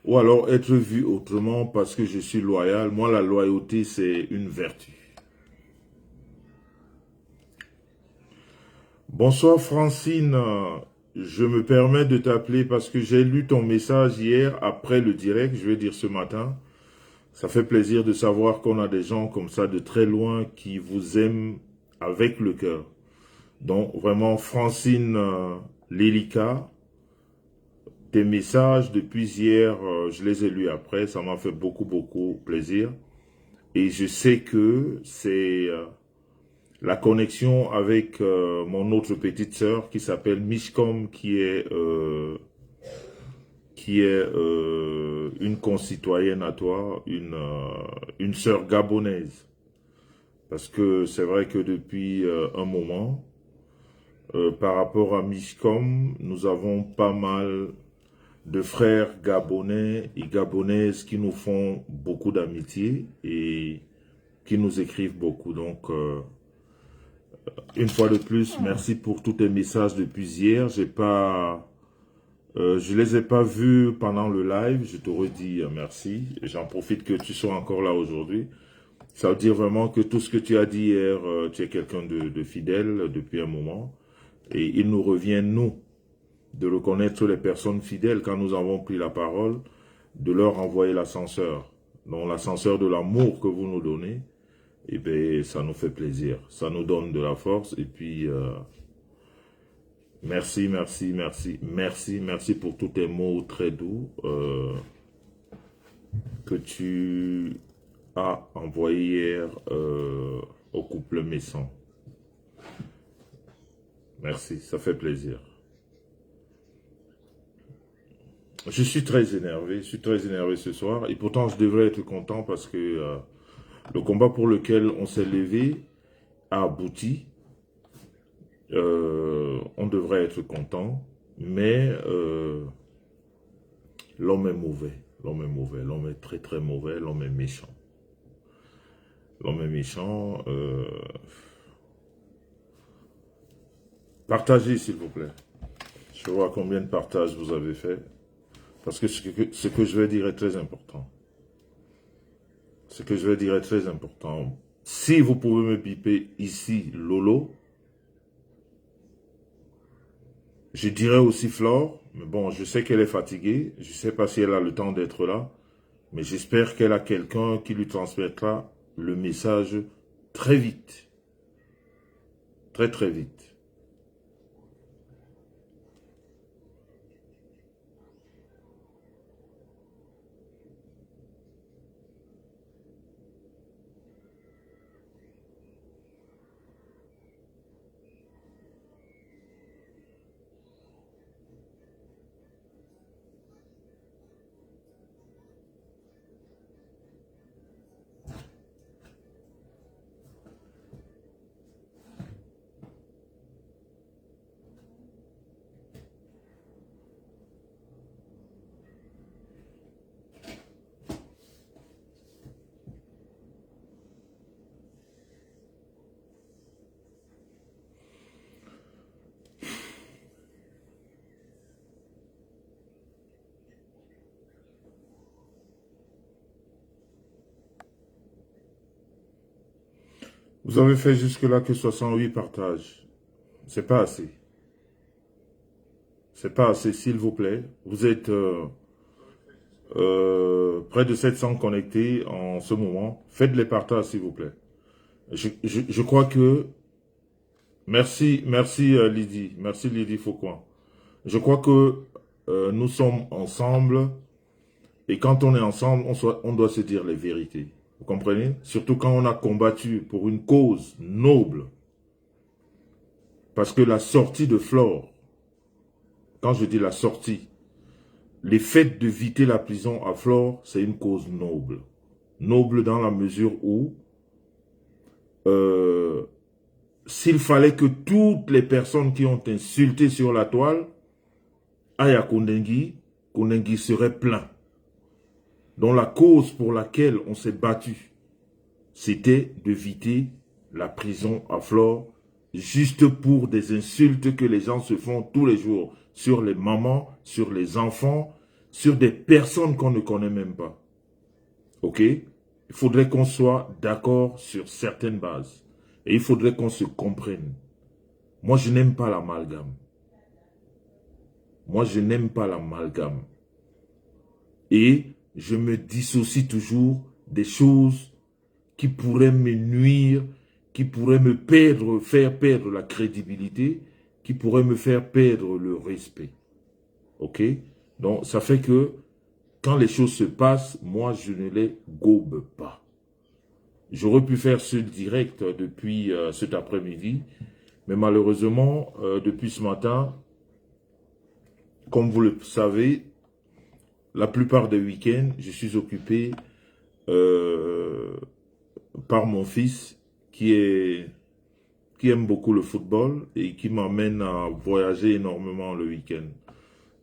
Ou alors être vu autrement parce que je suis loyal. Moi, la loyauté, c'est une vertu. Bonsoir Francine, je me permets de t'appeler parce que j'ai lu ton message hier après le direct, je vais dire ce matin. Ça fait plaisir de savoir qu'on a des gens comme ça de très loin qui vous aiment avec le cœur. Donc vraiment Francine Lélika, tes messages depuis hier, je les ai lus après, ça m'a fait beaucoup plaisir. Et je sais que c'est la connexion avec mon autre petite sœur qui s'appelle Mishcom, qui est une concitoyenne à toi, une sœur gabonaise. Parce que c'est vrai que depuis un moment, par rapport à Mishcom, nous avons pas mal de frères gabonais et gabonaises qui nous font beaucoup d'amitié et qui nous écrivent beaucoup. Donc, une fois de plus, merci pour tous tes messages depuis hier. Je les ai pas vus pendant le live. Je te redis merci. J'en profite que tu sois encore là aujourd'hui. Ça veut dire vraiment que tout ce que tu as dit hier, tu es quelqu'un de fidèle depuis un moment. Et il nous revient, nous, de reconnaître les personnes fidèles quand nous avons pris la parole, de leur envoyer l'ascenseur. Donc l'ascenseur de l'amour que vous nous donnez, eh bien, ça nous fait plaisir. Ça nous donne de la force. Et puis, merci pour tous tes mots très doux que tu as envoyés hier au couple Messon. Merci, ça fait plaisir. Je suis très énervé ce soir. Et pourtant, je devrais être content parce que le combat pour lequel on s'est levé a abouti. On devrait être content, mais l'homme est mauvais, l'homme est très mauvais, l'homme est méchant. L'homme est méchant. Partagez s'il vous plaît. Je vois combien de partages vous avez fait, parce que ce que je vais dire est très important. Ce que je vais dire est très important. Si vous pouvez me biper ici, Lolo, je dirais aussi Flore, mais bon, je sais qu'elle est fatiguée, je ne sais pas si elle a le temps d'être là, mais j'espère qu'elle a quelqu'un qui lui transmettra le message très vite. Très vite. Vous avez fait jusque-là que 68 partages. C'est pas assez. C'est pas assez, s'il vous plaît. Vous êtes près de 700 connectés en ce moment. Faites les partages, s'il vous plaît. Je crois que... Merci Lydie. Merci Lydie Faucoin. Je crois que nous sommes ensemble. Et quand on est ensemble, on doit se dire les vérités. Vous comprenez? Surtout quand on a combattu pour une cause noble. Parce que la sortie de Flore, quand je dis la sortie, le fait de vider la prison à Flore, c'est une cause noble. Noble dans la mesure où, s'il fallait que toutes les personnes qui ont insulté sur la toile aillent à Kundengui, Kundengui serait plein. Donc la cause pour laquelle on s'est battu, c'était de vider la prison à Flore, juste pour des insultes que les gens se font tous les jours sur les mamans, sur les enfants. sur des personnes qu'on ne connaît même pas. Ok? Il faudrait qu'on soit d'accord sur certaines bases. Et il faudrait qu'on se comprenne. Moi, je n'aime pas l'amalgame. Moi, je n'aime pas l'amalgame. Et je me dissocie toujours des choses qui pourraient me nuire, qui pourraient me perdre, faire perdre la crédibilité, qui pourraient me faire perdre le respect. Ok? Donc, ça fait que quand les choses se passent, moi, je ne les gobe pas. J'aurais pu faire ce direct depuis cet après-midi, mais malheureusement, depuis ce matin, comme vous le savez, la plupart des week-ends, je suis occupé par mon fils qui aime beaucoup le football et qui m'amène à voyager énormément le week-end.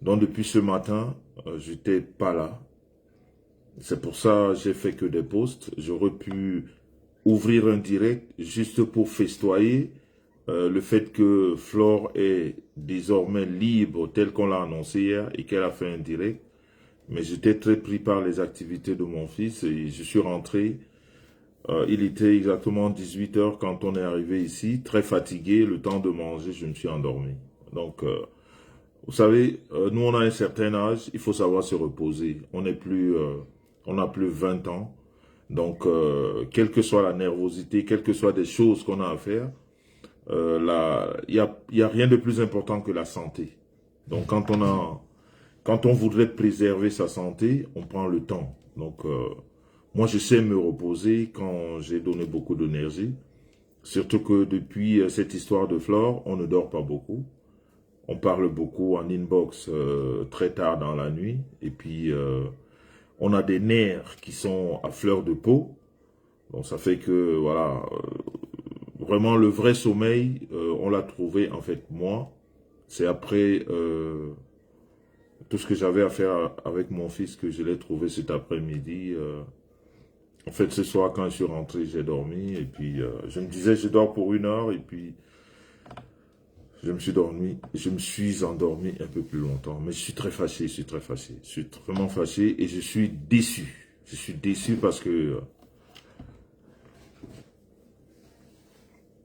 Donc depuis ce matin, j'étais pas là. C'est pour ça que j'ai fait que des posts. J'aurais pu ouvrir un direct juste pour festoyer le fait que Flore est désormais libre tel qu'on l'a annoncé hier et qu'elle a fait un direct. Mais j'étais très pris par les activités de mon fils et je suis rentré. Il était exactement 18 h quand on est arrivé ici, très fatigué, le temps de manger, je me suis endormi. Donc, vous savez, nous on a un certain âge, il faut savoir se reposer. On n'a plus 20 ans. Donc, quelle que soit la nervosité, quelles que soient des choses qu'on a à faire, il y a rien de plus important que la santé. Donc, quand on voudrait préserver sa santé, on prend le temps. Donc, moi, je sais me reposer quand j'ai donné beaucoup d'énergie. Surtout que depuis cette histoire de Flore, on ne dort pas beaucoup. On parle beaucoup en inbox très tard dans la nuit. Et puis, on a des nerfs qui sont à fleur de peau. Donc, ça fait que, voilà, vraiment le vrai sommeil, on l'a trouvé, en fait, moi. C'est après tout ce que j'avais à faire avec mon fils que je l'ai trouvé cet après-midi. En fait, ce soir, quand je suis rentré, j'ai dormi. Et puis, je me disais, je dors pour 1 heure. Et puis, je me suis endormi un peu plus longtemps. Mais je suis très fâché, je suis très fâché. Je suis vraiment fâché et je suis déçu. Je suis déçu parce que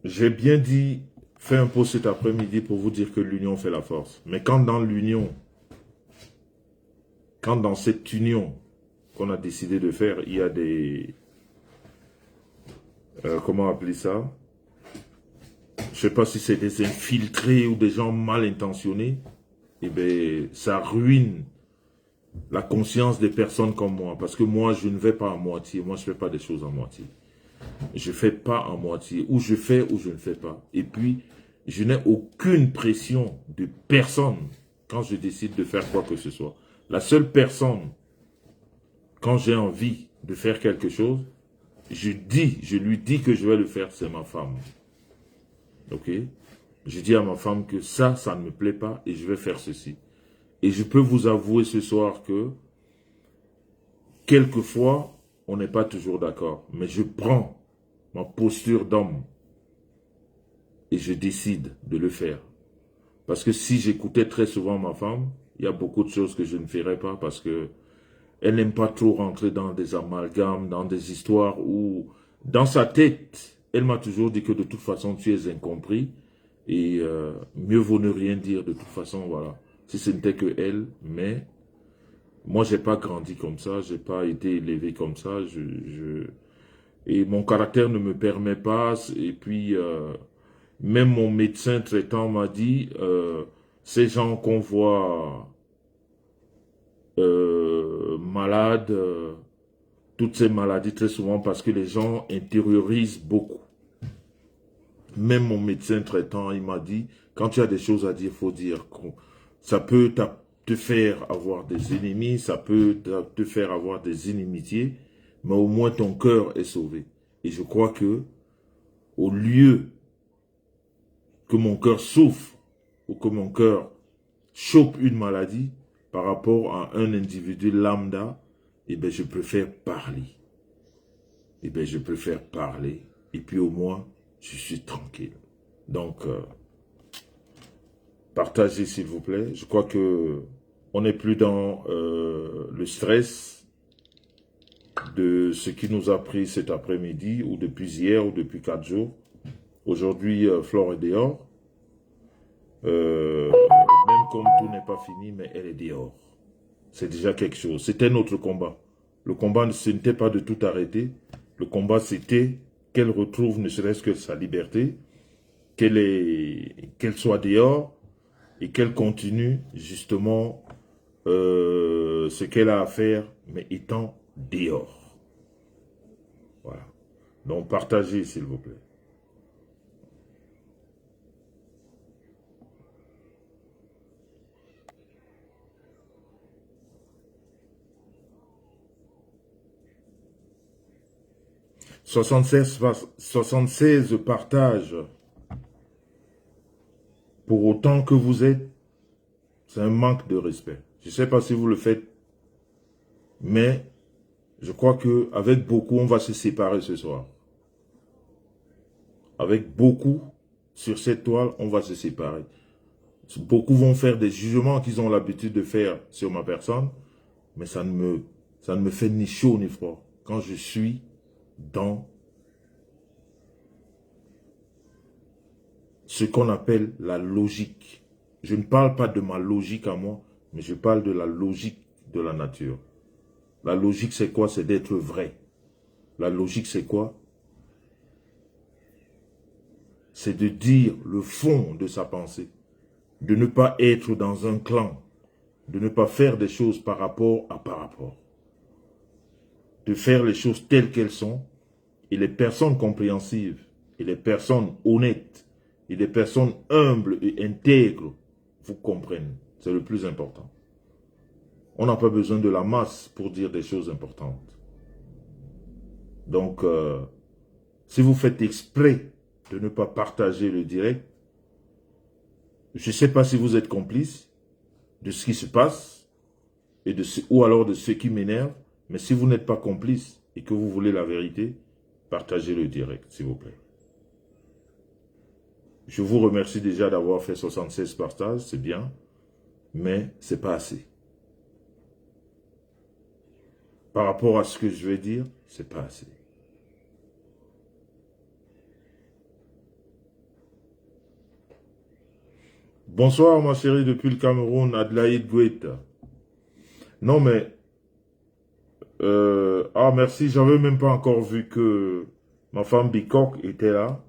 j'ai bien dit, fait un post cet après-midi pour vous dire que l'union fait la force. Mais quand dans cette union qu'on a décidé de faire, il y a des... comment appeler ça? Je sais pas si c'est des infiltrés ou des gens mal intentionnés. Eh bien, ça ruine la conscience des personnes comme moi. Parce que moi, je ne vais pas à moitié. Moi, je ne fais pas des choses à moitié. Je ne fais pas à moitié. Ou je fais ou je ne fais pas. Et puis, je n'ai aucune pression de personne quand je décide de faire quoi que ce soit. La seule personne, quand j'ai envie de faire quelque chose, je lui dis que je vais le faire, c'est ma femme. Ok? Je dis à ma femme que ça ne me plaît pas et je vais faire ceci. Et je peux vous avouer ce soir que, quelquefois, on n'est pas toujours d'accord. Mais je prends ma posture d'homme et je décide de le faire. Parce que si j'écoutais très souvent ma femme, il y a beaucoup de choses que je ne ferais pas parce que elle n'aime pas trop rentrer dans des amalgames, dans des histoires où, dans sa tête, elle m'a toujours dit que de toute façon, tu es incompris et mieux vaut ne rien dire de toute façon, voilà. Si ce n'était que elle, mais moi, j'ai pas grandi comme ça, j'ai pas été élevé comme ça, et mon caractère ne me permet pas, et puis même mon médecin traitant m'a dit, ces gens qu'on voit malades, toutes ces maladies très souvent parce que les gens intériorisent beaucoup. Même mon médecin traitant, il m'a dit, quand tu as des choses à dire, il faut dire. Ça peut te faire avoir des ennemis, ça peut te faire avoir des inimitiés, mais au moins ton cœur est sauvé. Et je crois que, au lieu que mon cœur souffre, ou que mon cœur chope une maladie, par rapport à un individu lambda, eh bien, je préfère parler. Eh bien, je préfère parler. Et puis, au moins, je suis tranquille. Donc, partagez, s'il vous plaît. Je crois que on n'est plus dans le stress de ce qui nous a pris cet après-midi, ou depuis hier, ou depuis 4 jours. Aujourd'hui, Flore est dehors. Même comme tout n'est pas fini, mais elle est dehors. C'est déjà quelque chose. C'était notre combat. Le combat, ce n'était pas de tout arrêter. Le combat, c'était qu'elle retrouve ne serait-ce que sa liberté, qu'elle soit dehors et qu'elle continue justement ce qu'elle a à faire, mais étant dehors. Voilà. Donc, partagez, s'il vous plaît. « 76 partages pour autant que vous êtes, c'est un manque de respect. Je ne sais pas si vous le faites, mais je crois qu'avec beaucoup, on va se séparer ce soir. Avec beaucoup, sur cette toile, on va se séparer. Beaucoup vont faire des jugements qu'ils ont l'habitude de faire sur ma personne, mais ça ne me fait ni chaud ni froid. Quand je suis dans ce qu'on appelle la logique. Je ne parle pas de ma logique à moi, mais je parle de la logique de la nature. La logique, c'est quoi? C'est d'être vrai. La logique, c'est quoi? C'est de dire le fond de sa pensée. De ne pas être dans un clan. De ne pas faire des choses par rapport à par rapport. De faire les choses telles qu'elles sont. Et les personnes compréhensives, et les personnes honnêtes, et les personnes humbles et intègres vous comprennent. C'est le plus important. On n'a pas besoin de la masse pour dire des choses importantes. Donc, si vous faites exprès de ne pas partager le direct, je ne sais pas si vous êtes complice de ce qui se passe, et ou alors de ce qui m'énerve, mais si vous n'êtes pas complice et que vous voulez la vérité, partagez le direct, s'il vous plaît. Je vous remercie déjà d'avoir fait 76 partages, c'est bien, mais ce n'est pas assez. Par rapport à ce que je vais dire, ce n'est pas assez. Bonsoir ma chérie depuis le Cameroun, Adelaide Guetta. Non mais, merci, j'avais même pas encore vu que ma femme Bicoque était là.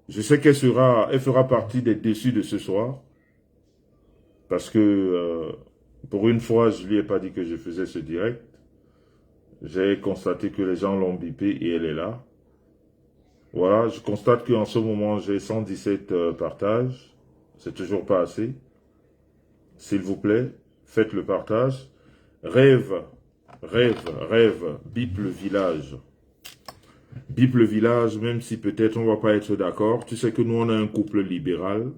Je sais qu'elle fera partie des déçus de ce soir. Parce que, pour une fois, je lui ai pas dit que je faisais ce direct. J'ai constaté que les gens l'ont bipé et elle est là. Voilà, je constate qu'en ce moment, j'ai 117 partages. C'est toujours pas assez. S'il vous plaît, faites le partage. Rêve, bip le village. Bip le village, même si peut-être on va pas être d'accord. Tu sais que nous, on a un couple libéral.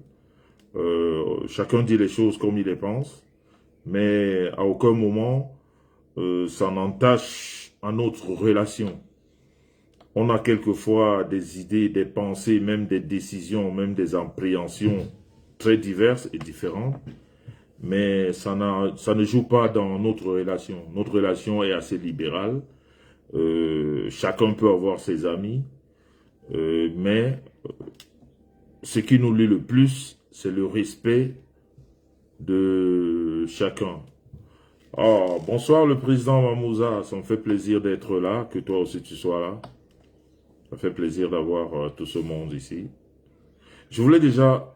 Chacun dit les choses comme il les pense. Mais à aucun moment, ça n'entache à notre relation. On a quelquefois des idées, des pensées, même des décisions, même des appréhensions très diverses et différentes. Mais ça ne joue pas dans notre relation. Notre relation est assez libérale. Chacun peut avoir ses amis. Mais ce qui nous lie le plus, c'est le respect de chacun. Oh, bonsoir le président Mamouza, ça me fait plaisir d'être là, que toi aussi tu sois là. Ça fait plaisir d'avoir tout ce monde ici. Je voulais déjà...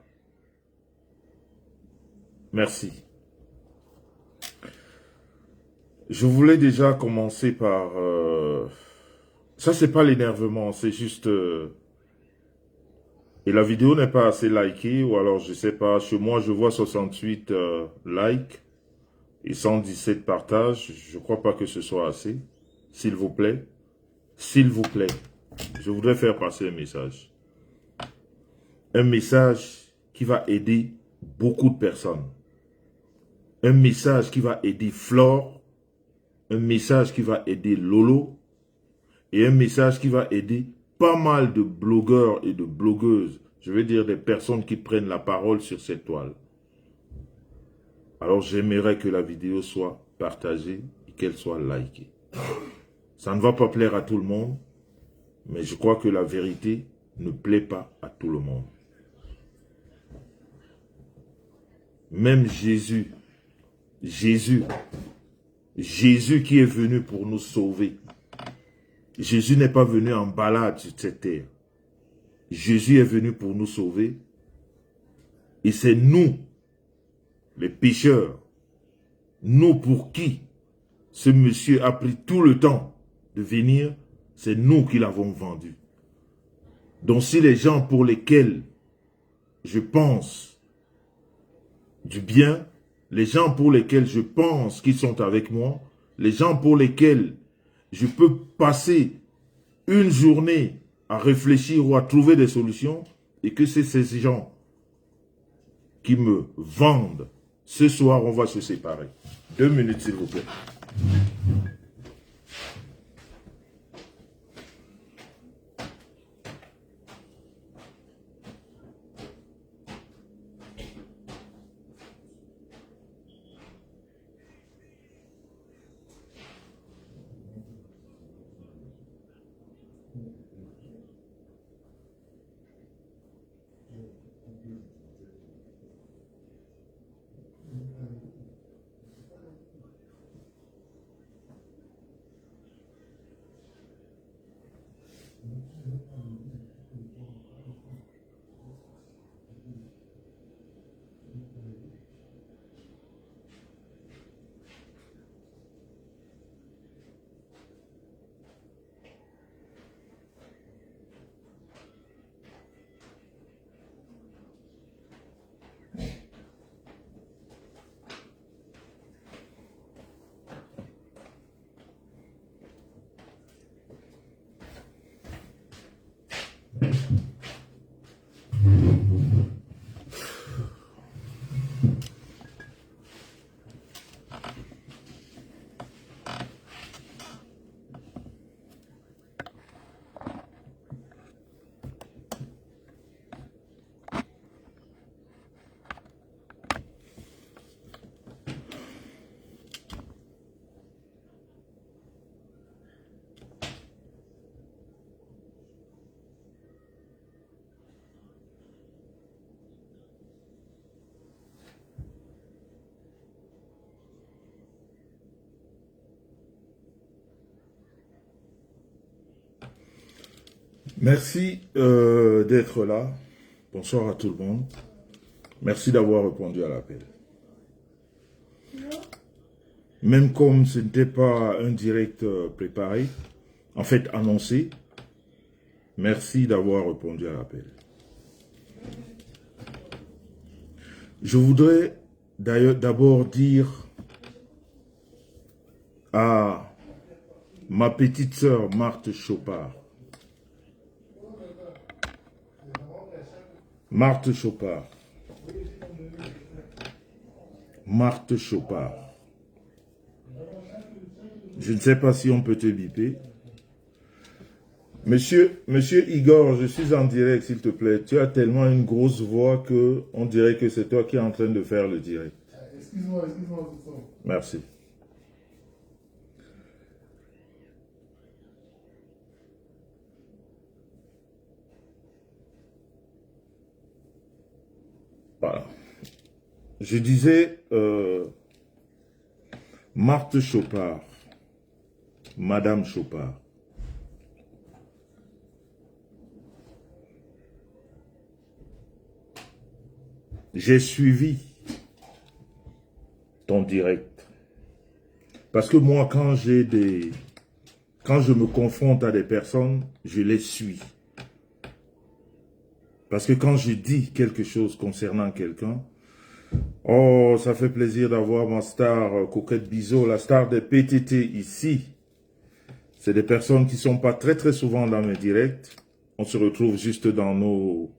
Merci. Je voulais déjà commencer par... Ça, c'est pas l'énervement, c'est juste... Et la vidéo n'est pas assez likée, ou alors je sais pas, chez moi je vois 68 likes et 117 partages. Je crois pas que ce soit assez. S'il vous plaît, je voudrais faire passer un message. Un message qui va aider beaucoup de personnes. Un message qui va aider Flore. Un message qui va aider Lolo. Et un message qui va aider pas mal de blogueurs et de blogueuses. Je veux dire des personnes qui prennent la parole sur cette toile. Alors j'aimerais que la vidéo soit partagée et qu'elle soit likée. Ça ne va pas plaire à tout le monde, mais je crois que la vérité ne plaît pas à tout le monde. Même Jésus qui est venu pour nous sauver. Jésus n'est pas venu en balade sur cette terre. Jésus est venu pour nous sauver. Et c'est nous, les pécheurs, nous pour qui ce monsieur a pris tout le temps de venir, c'est nous qui l'avons vendu. Donc si les gens pour lesquels je pense du bien, les gens pour lesquels je pense qu'ils sont avec moi, les gens pour lesquels je peux passer une journée à réfléchir ou à trouver des solutions, et que c'est ces gens qui me vendent, ce soir on va se séparer. 2 minutes s'il vous plaît. Merci d'être là. Bonsoir à tout le monde. Merci d'avoir répondu à l'appel. Même comme ce n'était pas un direct préparé, en fait annoncé, merci d'avoir répondu à l'appel. Je voudrais d'ailleurs d'abord dire à ma petite sœur Marthe Chopard. Marthe Chopard. Marthe Chopard. Je ne sais pas si on peut te biper. Monsieur Igor, je suis en direct, s'il te plaît. Tu as tellement une grosse voix que on dirait que c'est toi qui es en train de faire le direct. Excuse-moi. Merci. Voilà. Je disais, Marthe Chopard, Madame Chopard. J'ai suivi ton direct. Parce que moi, quand je me confronte à des personnes, je les suis. Parce que quand je dis quelque chose concernant quelqu'un, oh, ça fait plaisir d'avoir ma star Coquette Bizot, la star des PTT ici. C'est des personnes qui ne sont pas très souvent dans mes directs. On se retrouve juste dans nos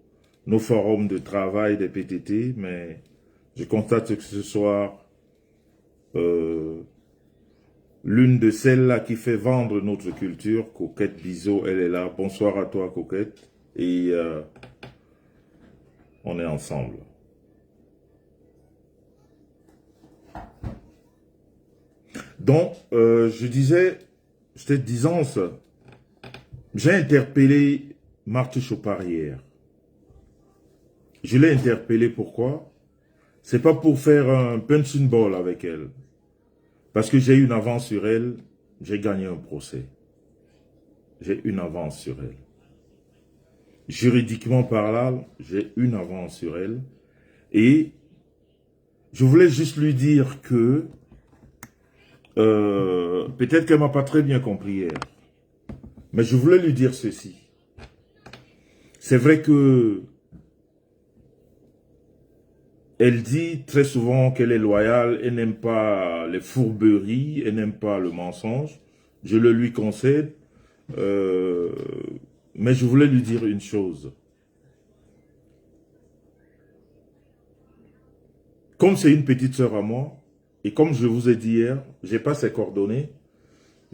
forums de travail des PTT, mais je constate que ce soir, l'une de celles-là qui fait vendre notre culture, Coquette Bizot, elle est là. Bonsoir à toi, Coquette. Et on est ensemble. Donc, je disais, j'étais disant ça. J'ai interpellé Marthe Chopard hier. Je l'ai interpellée pourquoi? C'est pas pour faire un punching ball avec elle. Parce que j'ai une avance sur elle, j'ai gagné un procès. J'ai une avance sur elle. Juridiquement parlant, j'ai une avance sur elle. Et je voulais juste lui dire que peut-être qu'elle m'a pas très bien compris hier. Mais je voulais lui dire ceci. C'est vrai que elle dit très souvent qu'elle est loyale, elle n'aime pas les fourberies, elle n'aime pas le mensonge. Je le lui concède. Mais je voulais lui dire une chose. Comme c'est une petite sœur à moi, et comme je vous ai dit hier, j'ai pas ses coordonnées,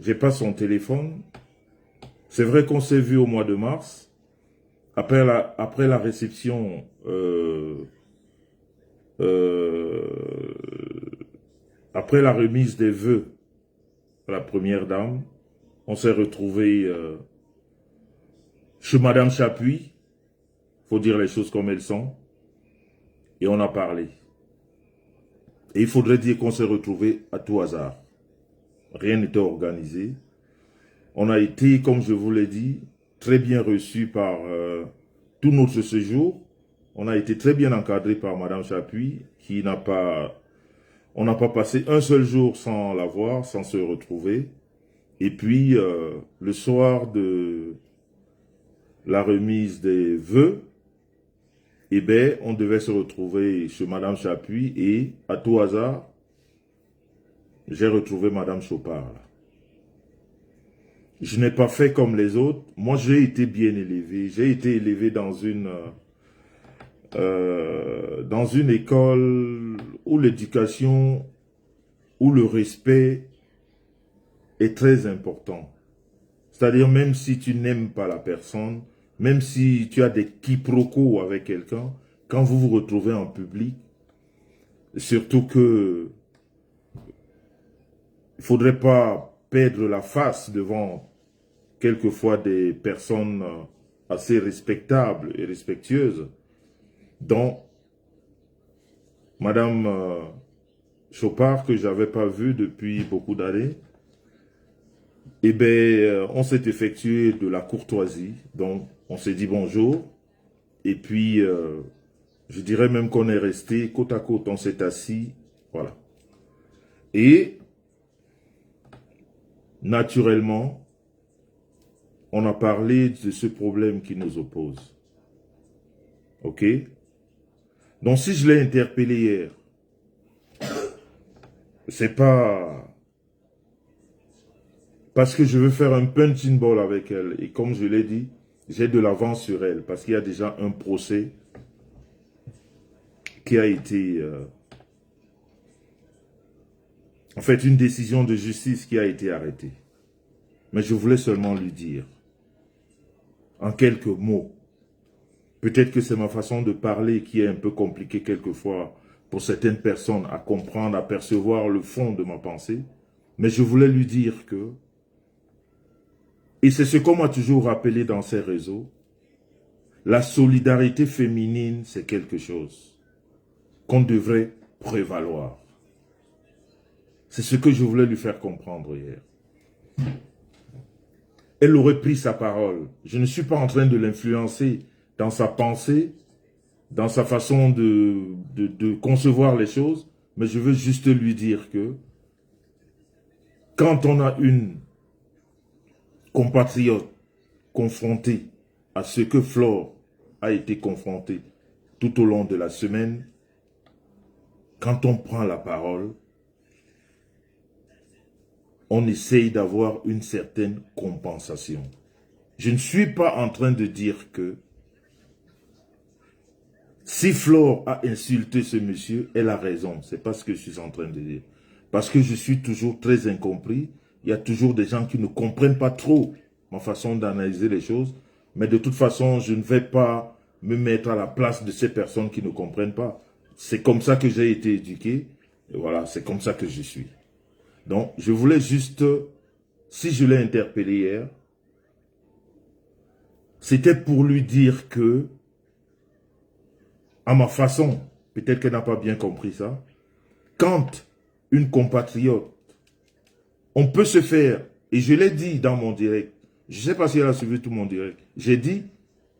j'ai pas son téléphone. C'est vrai qu'on s'est vu au mois de mars, après la réception, après la remise des vœux à la première dame, on s'est retrouvé chez Madame Chapuis, faut dire les choses comme elles sont, et on a parlé. Et il faudrait dire qu'on s'est retrouvé à tout hasard. Rien n'était organisé. On a été, comme je vous l'ai dit, très bien reçus par tout notre séjour. On a été très bien encadré par Madame Chapuis, qui n'a pas... On n'a pas passé un seul jour sans la voir, sans se retrouver. Et puis, le soir de la remise des vœux, eh bien, on devait se retrouver chez Madame Chapuis et, à tout hasard, j'ai retrouvé Madame Chopard. Je n'ai pas fait comme les autres. Moi, j'ai été bien élevé. J'ai été élevé dans une école où l'éducation, où le respect est très important. C'est-à-dire, même si tu n'aimes pas la personne, même si tu as des quiproquos avec quelqu'un, quand vous vous retrouvez en public, surtout que il ne faudrait pas perdre la face devant quelquefois des personnes assez respectables et respectueuses, dont Madame Chopard, que je n'avais pas vue depuis beaucoup d'années. Eh bien, on s'est effectué de la courtoisie, donc on s'est dit bonjour, et puis je dirais même qu'on est resté côte à côte, on s'est assis, voilà. Et naturellement, on a parlé de ce problème qui nous oppose. Ok? Donc si je l'ai interpellé hier, c'est pas parce que je veux faire un punching ball avec elle. Et comme je l'ai dit, j'ai de l'avance sur elle. Parce qu'il y a déjà un procès qui a été... en fait, une décision de justice qui a été arrêtée. Mais je voulais seulement lui dire, en quelques mots, peut-être que c'est ma façon de parler qui est un peu compliquée quelquefois pour certaines personnes à comprendre, à percevoir le fond de ma pensée. Mais je voulais lui dire que, et c'est ce qu'on m'a toujours rappelé dans ces réseaux, la solidarité féminine, c'est quelque chose qu'on devrait prévaloir. C'est ce que je voulais lui faire comprendre hier. Elle aurait pris sa parole. Je ne suis pas en train de l'influencer dans sa pensée, dans sa façon de concevoir les choses, mais je veux juste lui dire que quand on a une compatriote confrontée à ce que Flore a été confrontée tout au long de la semaine, quand on prend la parole, on essaye d'avoir une certaine compensation. Je ne suis pas en train de dire que si Flore a insulté ce monsieur, elle a raison. C'est pas ce que je suis en train de dire. Parce que je suis toujours très incompris. Il y a toujours des gens qui ne comprennent pas trop ma façon d'analyser les choses. Mais de toute façon, je ne vais pas me mettre à la place de ces personnes qui ne comprennent pas. C'est comme ça que j'ai été éduqué. Et voilà, c'est comme ça que je suis. Donc, je voulais juste, si je l'ai interpellé hier, c'était pour lui dire que, à ma façon, peut-être qu'elle n'a pas bien compris ça, quand une compatriote, on peut se faire, et je l'ai dit dans mon direct, je ne sais pas si elle a suivi tout mon direct, j'ai dit,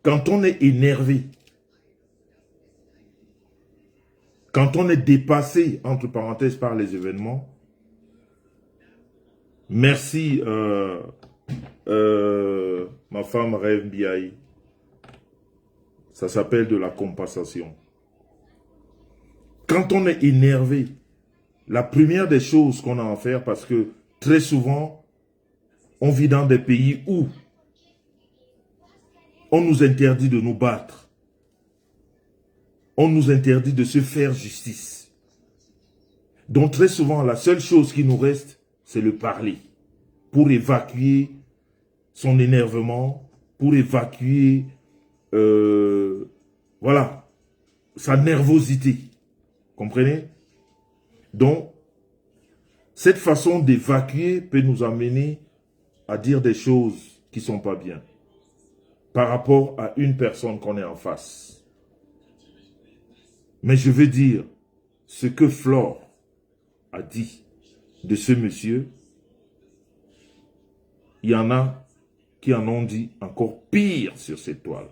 quand on est énervé, quand on est dépassé, entre parenthèses, par les événements, merci, ma femme rêve Biaï, ça s'appelle de la compensation. Quand on est énervé, la première des choses qu'on a à faire, parce que très souvent, on vit dans des pays où on nous interdit de nous battre. On nous interdit de se faire justice. Donc très souvent, la seule chose qui nous reste, c'est le parler. Pour évacuer son énervement, pour évacuer, voilà, sa nervosité. Comprenez? Donc, cette façon d'évacuer peut nous amener à dire des choses qui ne sont pas bien par rapport à une personne qu'on est en face. Mais je veux dire, ce que Flore a dit de ce monsieur, il y en a qui en ont dit encore pire sur cette toile.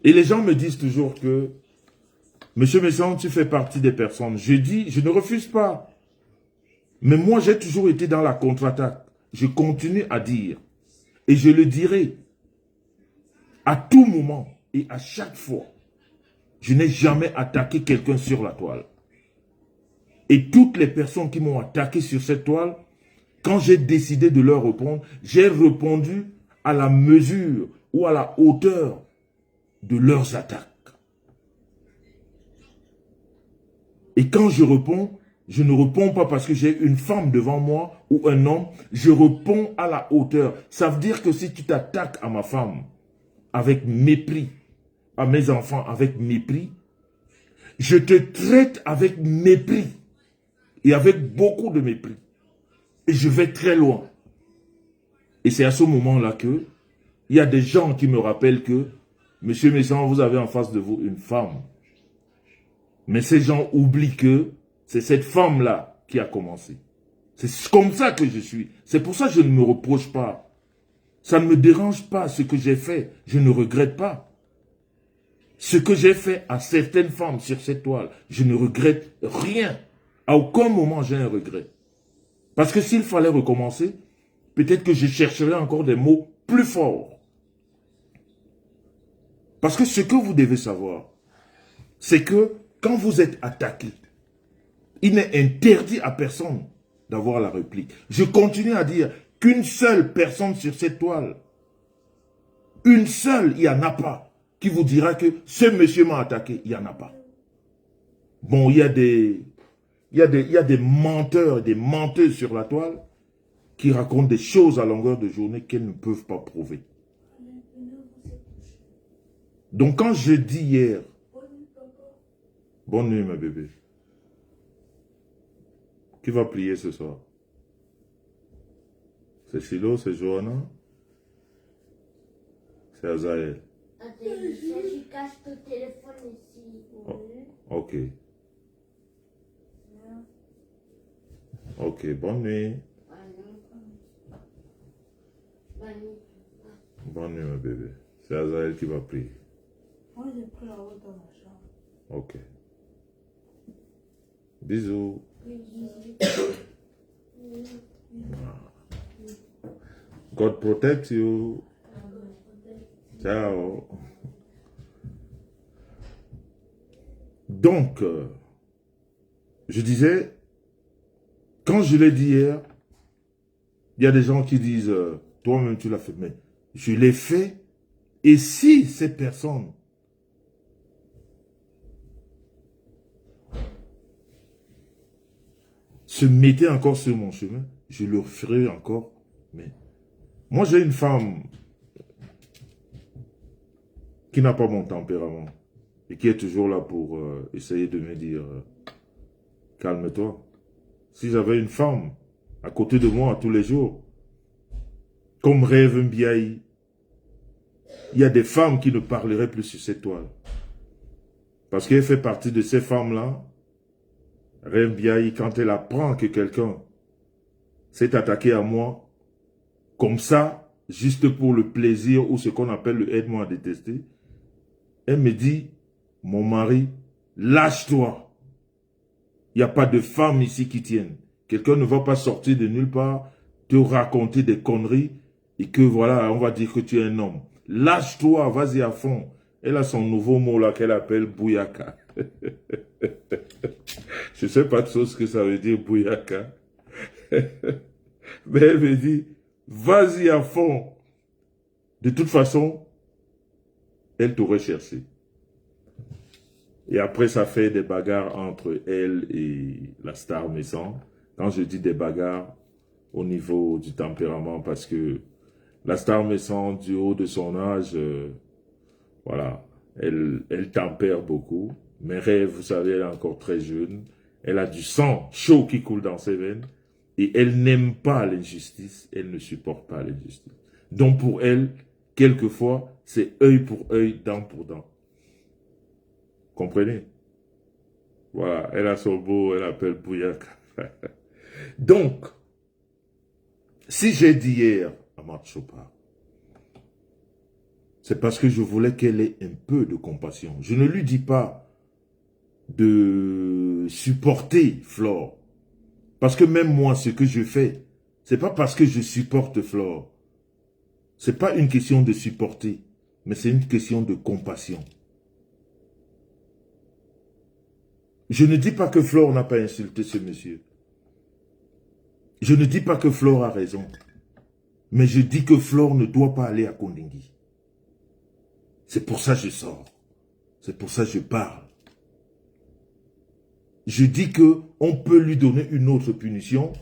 Et les gens me disent toujours que, Monsieur Messan, tu fais partie des personnes. Je dis, je ne refuse pas. Mais moi, j'ai toujours été dans la contre-attaque. Je continue à dire. Et je le dirai. À tout moment et à chaque fois. Je n'ai jamais attaqué quelqu'un sur la toile. Et toutes les personnes qui m'ont attaqué sur cette toile, quand j'ai décidé de leur répondre, j'ai répondu à la mesure ou à la hauteur de leurs attaques. Et quand je réponds, je ne réponds pas parce que j'ai une femme devant moi ou un homme, je réponds à la hauteur. Ça veut dire que si tu t'attaques à ma femme avec mépris, à mes enfants avec mépris, je te traite avec mépris et avec beaucoup de mépris. Et je vais très loin. Et c'est à ce moment-là que il y a des gens qui me rappellent que, Monsieur Messan, vous avez en face de vous une femme. Mais ces gens oublient que c'est cette femme-là qui a commencé. C'est comme ça que je suis. C'est pour ça que je ne me reproche pas. Ça ne me dérange pas ce que j'ai fait. Je ne regrette pas. Ce que j'ai fait à certaines femmes sur cette toile, je ne regrette rien. À aucun moment j'ai un regret. Parce que s'il fallait recommencer, peut-être que je chercherais encore des mots plus forts. Parce que ce que vous devez savoir, c'est que quand vous êtes attaqué, il n'est interdit à personne d'avoir la réplique. Je continue à dire qu'une seule personne sur cette toile, une seule, il n'y en a pas, qui vous dira que ce monsieur m'a attaqué. Il n'y en a pas. Bon, il y a des menteurs, des menteuses sur la toile qui racontent des choses à longueur de journée qu'elles ne peuvent pas prouver. Donc quand je dis hier, bonne nuit ma bébé, qui va prier ce soir? C'est Philo, c'est Johanna, c'est Azaël. Je cache ton téléphone ici. Oh, ok. Ok, bonne nuit. Bonne nuit ma bébé. C'est Azaël qui va prier. Moi, j'ai pris la route dans ma chambre. Ok. Bisous. God protect you. Ciao. Donc, je disais, quand je l'ai dit hier, il y a des gens qui disent, toi-même tu l'as fait, mais je l'ai fait, et si ces personnes se mettaient encore sur mon chemin, je le ferai encore, mais moi j'ai une femme qui n'a pas mon tempérament, et qui est toujours là pour essayer de me dire, calme-toi. si j'avais une femme à côté de moi tous les jours. Comme rêve Mbiaye. Il y a des femmes qui ne parleraient plus sur cette toile. Parce qu'elle fait partie de ces femmes-là. Rêve Mbiaye, quand elle apprend que quelqu'un s'est attaqué à moi, comme ça, juste pour le plaisir ou ce qu'on appelle le aide-moi à détester, elle me dit, mon mari, lâche-toi. Il n'y a pas de femme ici qui tienne. Quelqu'un ne va pas sortir de nulle part, te raconter des conneries et que voilà, on va dire que tu es un homme. Lâche-toi, vas-y à fond. Elle a son nouveau mot là qu'elle appelle bouyaka. Je ne sais pas trop ce que ça veut dire bouyaka. Mais elle me dit, vas-y à fond. De toute façon, elle t'aurait cherché. Et après, ça fait des bagarres entre elle et la star Messan. Quand je dis des bagarres, au niveau du tempérament, parce que la star Messan, du haut de son âge, voilà, elle tempère beaucoup. Mais Rêve, vous savez, elle est encore très jeune. Elle a du sang chaud qui coule dans ses veines. Et elle n'aime pas l'injustice. Elle ne supporte pas l'injustice. Donc pour elle, quelquefois, c'est œil pour œil, dent pour dent. Comprenez? Voilà, elle a son beau, elle appelle Bouyaka. Donc, si j'ai dit hier à Marthe Chopard, c'est parce que je voulais qu'elle ait un peu de compassion. Je ne lui dis pas de supporter Flore. Parce que même moi, ce que je fais, c'est pas parce que je supporte Flore. C'est pas une question de supporter, mais c'est une question de compassion. Je ne dis pas que Flore n'a pas insulté ce monsieur. Je ne dis pas que Flore a raison. Mais je dis que Flore ne doit pas aller à Kondengui. C'est pour ça que je sors. C'est pour ça que je parle. Je dis que on peut lui donner une autre punition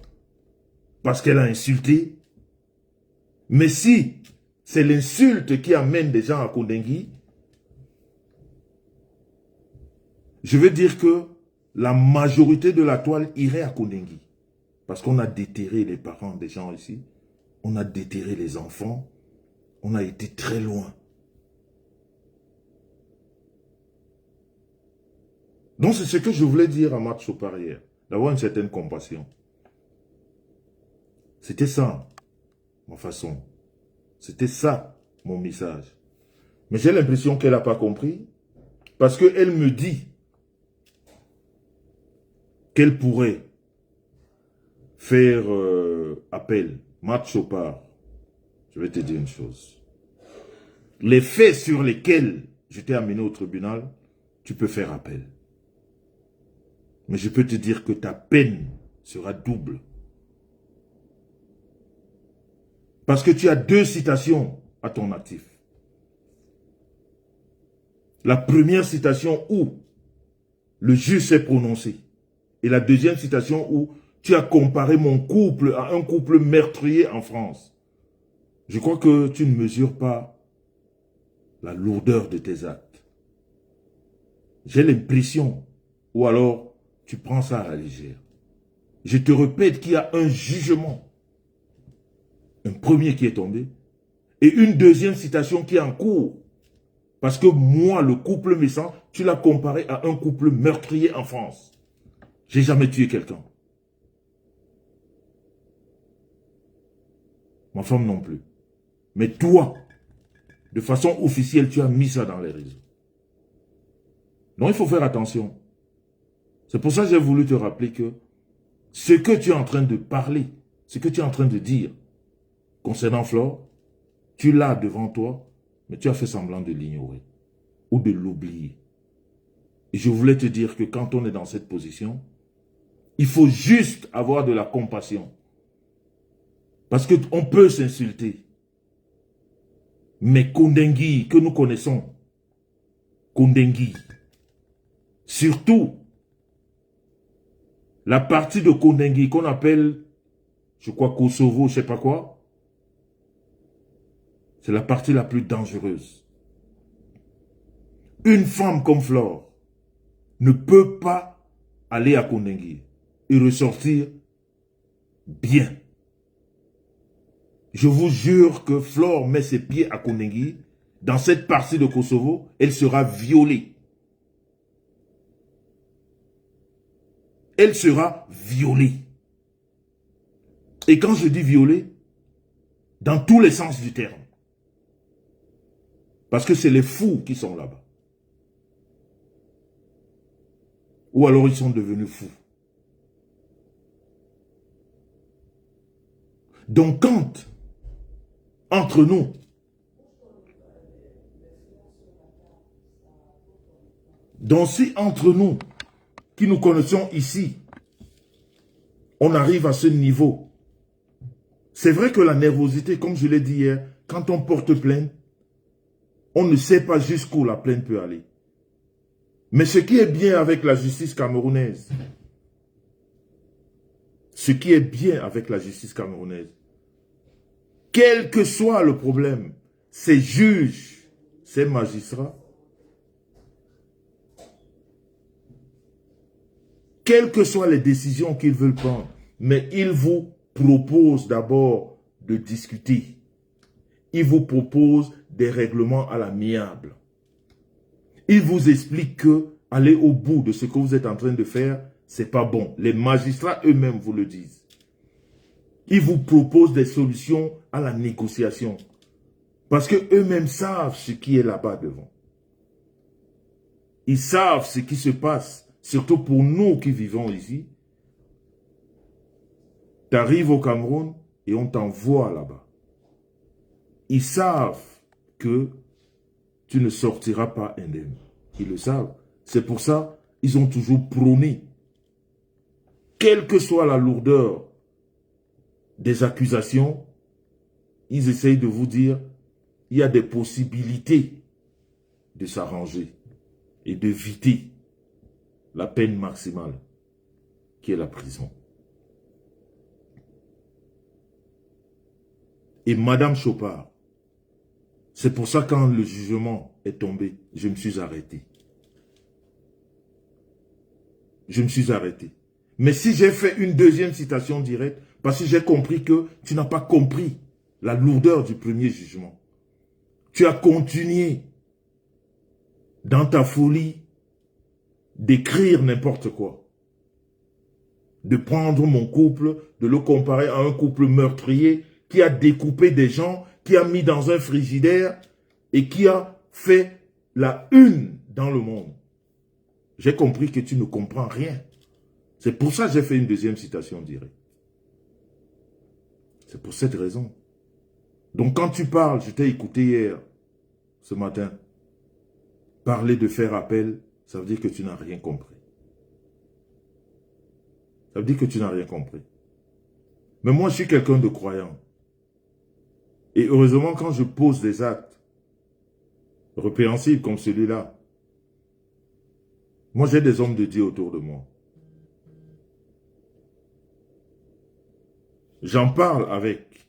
parce qu'elle a insulté. Mais si c'est l'insulte qui amène des gens à Kondengui, je veux dire que la majorité de la toile irait à Kondengui. Parce qu'on a déterré les parents des gens ici. On a déterré les enfants. On a été très loin. Donc c'est ce que je voulais dire à Marthe Chopard hier. D'avoir une certaine compassion. C'était ça, ma façon. C'était ça, mon message. Mais j'ai l'impression qu'elle n'a pas compris. Parce qu'elle me dit qu'elle pourrait faire appel. Marthe Chopard, je vais te dire une chose. Les faits sur lesquels je t'ai amené au tribunal, tu peux faire appel. Mais je peux te dire que ta peine sera double. Parce que tu as 2 citations à ton actif. La première citation où le juge s'est prononcé. Et la deuxième citation où tu as comparé mon couple à un couple meurtrier en France. Je crois que tu ne mesures pas la lourdeur de tes actes. J'ai l'impression, ou alors tu prends ça à la légère. Je te répète qu'il y a un jugement. Un premier qui est tombé. Et une deuxième citation qui est en cours. Parce que moi, le couple Messan, tu l'as comparé à un couple meurtrier en France. J'ai jamais tué quelqu'un. Ma femme non plus. Mais toi, de façon officielle, tu as mis ça dans les réseaux. Donc il faut faire attention. C'est pour ça que j'ai voulu te rappeler que ce que tu es en train de parler, ce que tu es en train de dire concernant Flore, tu l'as devant toi, mais tu as fait semblant de l'ignorer ou de l'oublier. Et je voulais te dire que quand on est dans cette position, il faut juste avoir de la compassion. Parce qu'on peut s'insulter. Mais Kondengui, que nous connaissons, Kondengui, surtout, la partie de Kondengui qu'on appelle, je crois, Kosovo, je ne sais pas quoi, c'est la partie la plus dangereuse. Une femme comme Flore ne peut pas aller à Kondengui et ressortir bien. Je vous jure que Flore met ses pieds à Koningui, dans cette partie de Kosovo, elle sera violée. Elle sera violée. Et quand je dis violée, dans tous les sens du terme. Parce que c'est les fous qui sont là-bas. Ou alors ils sont devenus fous. Donc quand, entre nous, donc si entre nous, qui nous connaissons ici, on arrive à ce niveau, c'est vrai que la nervosité, comme je l'ai dit hier, quand on porte plainte, on ne sait pas jusqu'où la plainte peut aller. Mais ce qui est bien avec la justice camerounaise, ce qui est bien avec la justice camerounaise, quel que soit le problème, ces juges, ces magistrats, quelles que soient les décisions qu'ils veulent prendre, mais ils vous proposent d'abord de discuter. Ils vous proposent des règlements à l'amiable. Ils vous expliquent que aller au bout de ce que vous êtes en train de faire, c'est pas bon. Les magistrats eux-mêmes vous le disent. Ils vous proposent des solutions à la négociation. Parce que eux-mêmes savent ce qui est là-bas devant. Ils savent ce qui se passe, surtout pour nous qui vivons ici. Tu arrives au Cameroun et on t'envoie là-bas. Ils savent que tu ne sortiras pas indemne. Ils le savent. C'est pour ça qu'ils ont toujours prôné, quelle que soit la lourdeur des accusations, ils essayent de vous dire, il y a des possibilités de s'arranger et d'éviter la peine maximale, qui est la prison. Et Madame Chopard, c'est pour ça quand le jugement est tombé, je me suis arrêté. Je me suis arrêté. Mais si j'ai fait une deuxième citation directe, parce que j'ai compris que tu n'as pas compris la lourdeur du premier jugement. Tu as continué dans ta folie d'écrire n'importe quoi. De prendre mon couple, de le comparer à un couple meurtrier qui a découpé des gens, qui a mis dans un frigidaire et qui a fait la une dans le monde. J'ai compris que tu ne comprends rien. C'est pour ça que j'ai fait une deuxième citation directe. C'est pour cette raison. Donc quand tu parles, je t'ai écouté hier, ce matin, parler de faire appel, ça veut dire que tu n'as rien compris. Ça veut dire que tu n'as rien compris. Mais moi, je suis quelqu'un de croyant. Et heureusement, quand je pose des actes répréhensibles comme celui-là, moi, j'ai des hommes de Dieu autour de moi. J'en parle avec.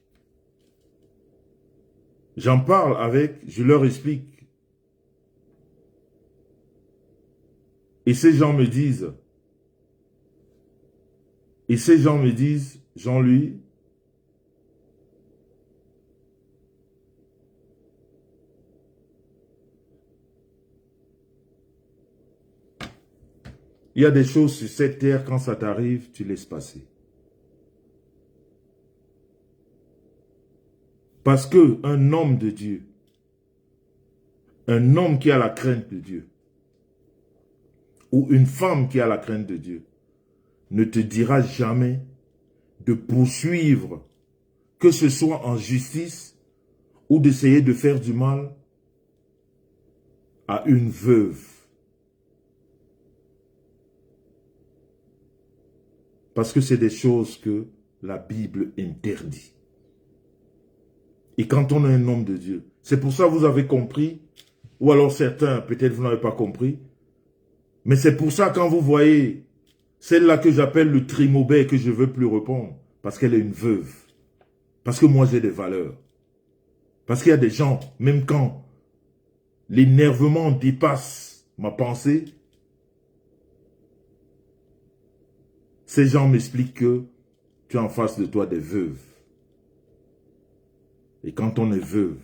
Je leur explique. Et ces gens me disent, Jean-Louis, il y a des choses sur cette terre, quand ça t'arrive, tu laisses passer. Parce que un homme de Dieu, un homme qui a la crainte de Dieu, ou une femme qui a la crainte de Dieu, ne te dira jamais de poursuivre, que ce soit en justice, ou d'essayer de faire du mal à une veuve. Parce que c'est des choses que la Bible interdit. Et quand on est un homme de Dieu, c'est pour ça que vous avez compris, ou alors certains, peut-être vous n'avez pas compris, mais c'est pour ça quand vous voyez celle-là que j'appelle le trimobé que je ne veux plus répondre, parce qu'elle est une veuve. Parce que moi j'ai des valeurs. Parce qu'il y a des gens, même quand l'énervement dépasse ma pensée, ces gens m'expliquent que tu as en face de toi des veuves. Et quand on est veuve,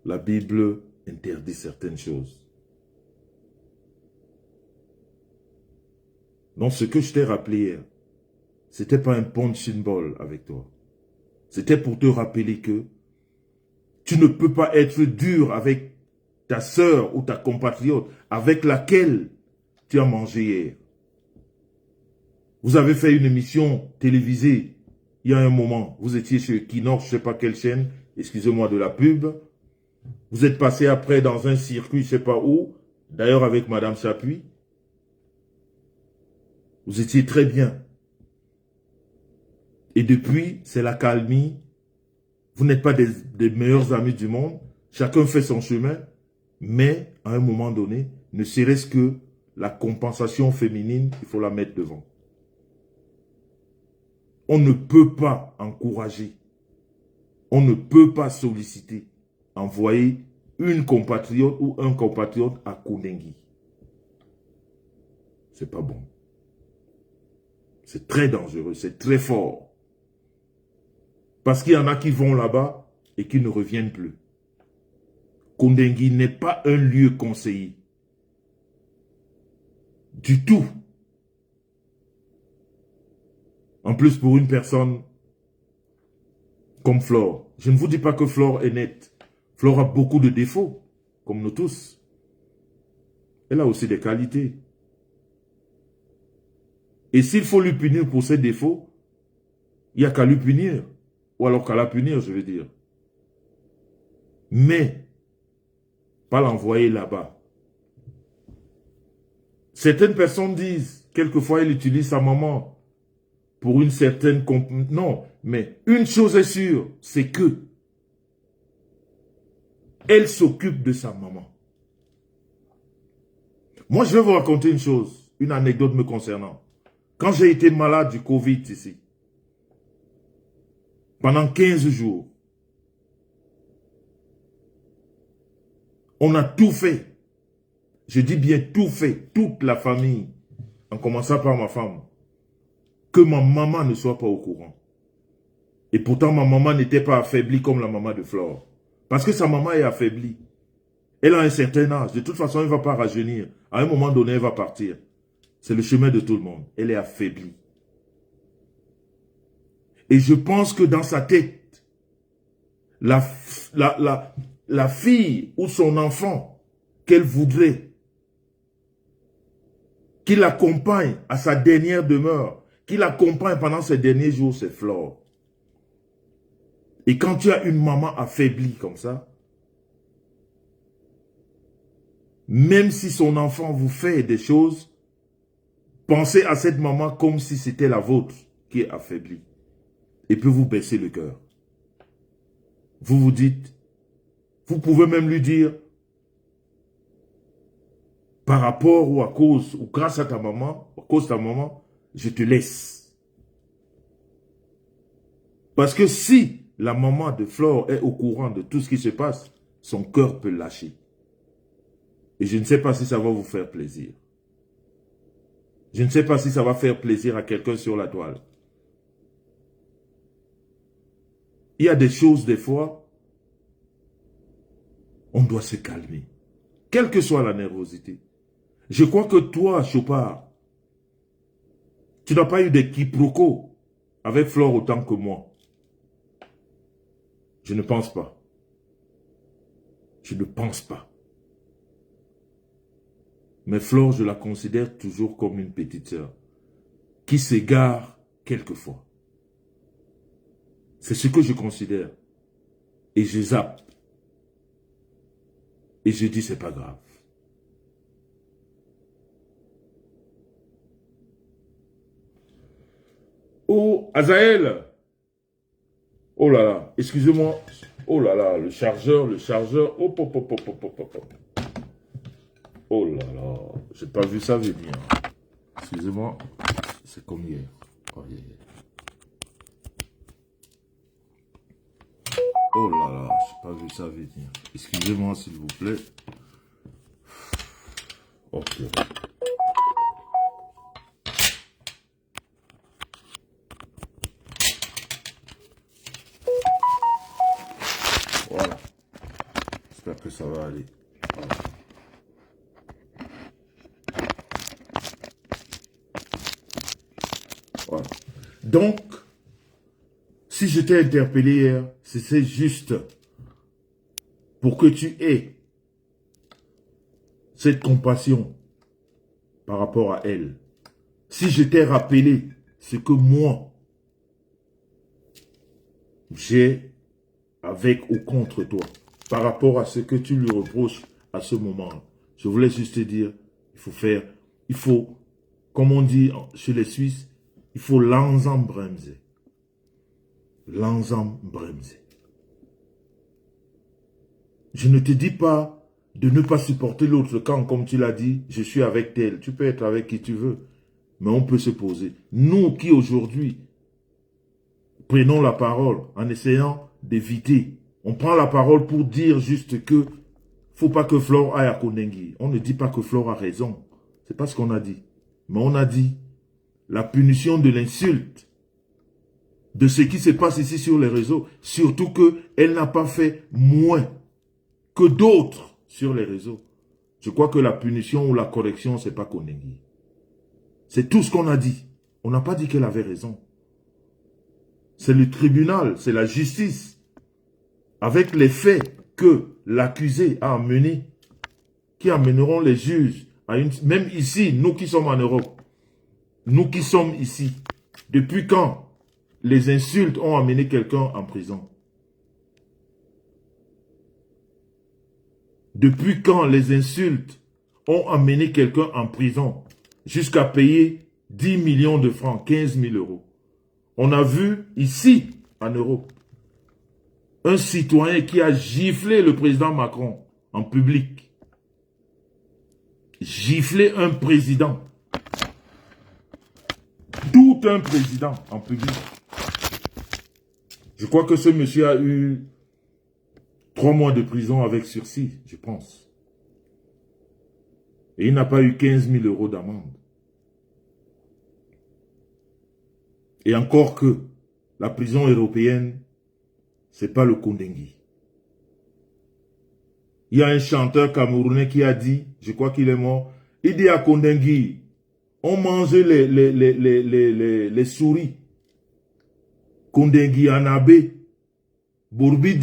la Bible interdit certaines choses. Donc ce que je t'ai rappelé hier, c'était pas un punching ball avec toi. C'était pour te rappeler que tu ne peux pas être dur avec ta sœur ou ta compatriote avec laquelle tu as mangé hier. Vous avez fait une émission télévisée il y a un moment. Vous étiez chez Kinor, je ne sais pas quelle chaîne, excusez-moi de la pub. Vous êtes passé après dans un circuit, je ne sais pas où, d'ailleurs avec Madame Chapuis. Vous étiez très bien. Et depuis, c'est la calmie. Vous n'êtes pas des meilleurs amis du monde. Chacun fait son chemin. Mais, à un moment donné, ne serait-ce que la compensation féminine, il faut la mettre devant. On ne peut pas encourager. On ne peut pas solliciter, envoyer une compatriote ou un compatriote à Koudengi. C'est pas bon. C'est très dangereux, c'est très fort. Parce qu'il y en a qui vont là-bas et qui ne reviennent plus. Koudengi n'est pas un lieu conseillé. Du tout. En plus, pour une personne comme Flore, je ne vous dis pas que Flore est nette. Flore a beaucoup de défauts, comme nous tous. Elle a aussi des qualités. Et s'il faut lui punir pour ses défauts, il n'y a qu'à lui punir. Ou alors qu'à la punir, je veux dire. Mais, pas l'envoyer là-bas. Certaines personnes disent, quelquefois, elle utilise sa maman pour une certaine... Non, mais une chose est sûre, c'est que elle s'occupe de sa maman. Moi, je vais vous raconter une chose, une anecdote me concernant. Quand j'ai été malade du Covid ici, pendant 15 jours, on a tout fait. Je dis bien tout fait, toute la famille, en commençant par ma femme, que ma maman ne soit pas au courant. Et pourtant, ma maman n'était pas affaiblie comme la maman de Flore. Parce que sa maman est affaiblie. Elle a un certain âge. De toute façon, elle ne va pas rajeunir. À un moment donné, elle va partir. C'est le chemin de tout le monde. Elle est affaiblie. Et je pense que dans sa tête, la fille ou son enfant qu'elle voudrait, qui l'accompagne à sa dernière demeure, qui l'accompagne pendant ses derniers jours, c'est Flore. Et quand tu as une maman affaiblie comme ça, même si son enfant vous fait des choses, pensez à cette maman comme si c'était la vôtre qui est affaiblie. Et peut vous baisser le cœur. Vous vous dites, vous pouvez même lui dire, par rapport ou à cause, ou grâce à ta maman, à cause de ta maman, je te laisse. Parce que si la maman de Flore est au courant de tout ce qui se passe, son cœur peut lâcher. Et je ne sais pas si ça va vous faire plaisir. Je ne sais pas si ça va faire plaisir à quelqu'un sur la toile. Il y a des choses, des fois, on doit se calmer. Quelle que soit la nervosité. Je crois que toi, Chopard, tu n'as pas eu des quiproquos avec Flore autant que moi. Je ne pense pas. Je ne pense pas. Mais Flore, je la considère toujours comme une petite sœur qui s'égare quelquefois. C'est ce que je considère. Et je zappe. Et je dis, c'est pas grave. Oh, Azaël! Oh là là, excusez-moi. Oh là là, le chargeur. Oh, pop, pop, pop, pop, pop, pop. Oh là là, j'ai pas vu ça venir. Excusez-moi, c'est comme hier. Oh, yeah. Oh là là, j'ai pas vu ça venir. Excusez-moi s'il vous plaît. Ok. J'espère que ça va aller. Voilà. Voilà. Donc, si je t'ai interpellé hier, c'est juste pour que tu aies cette compassion par rapport à elle. Si je t'ai rappelé ce que moi, j'ai avec ou contre toi, par rapport à ce que tu lui reproches à ce moment, je voulais juste te dire, il faut, comme on dit chez les Suisses, il faut langsam bremser. Langsam bremser. Je ne te dis pas de ne pas supporter l'autre camp, comme tu l'as dit, je suis avec tel. Tu peux être avec qui tu veux, mais on peut se poser. Nous qui aujourd'hui prenons la parole en essayant d'éviter, on prend la parole pour dire juste que faut pas que Flore aille à Kondengi. On ne dit pas que Flore a raison. C'est pas ce qu'on a dit. Mais on a dit la punition de l'insulte, de ce qui se passe ici sur les réseaux, surtout qu'elle n'a pas fait moins que d'autres sur les réseaux. Je crois que la punition ou la correction, c'est pas Kondengi. C'est tout ce qu'on a dit. On n'a pas dit qu'elle avait raison. C'est le tribunal, c'est la justice, avec les faits que l'accusé a amenés, qui amèneront les juges à une... Même ici, nous qui sommes en Europe, nous qui sommes ici, depuis quand les insultes ont amené quelqu'un en prison? Depuis quand les insultes ont amené quelqu'un en prison jusqu'à payer 10 millions de francs, 15 000 euros? On a vu ici, en Europe, un citoyen qui a giflé le président Macron en public. Giflé un président. Tout un président en public. Je crois que ce monsieur a eu 3 mois de prison avec sursis, je pense. Et il n'a pas eu 15 000 euros d'amende. Et encore que la prison européenne, c'est pas le Kondengi. Il y a un chanteur camerounais qui a dit, je crois qu'il est mort, il dit à Kondengi, on mangeait les souris. Kondengi Anabé. Bourba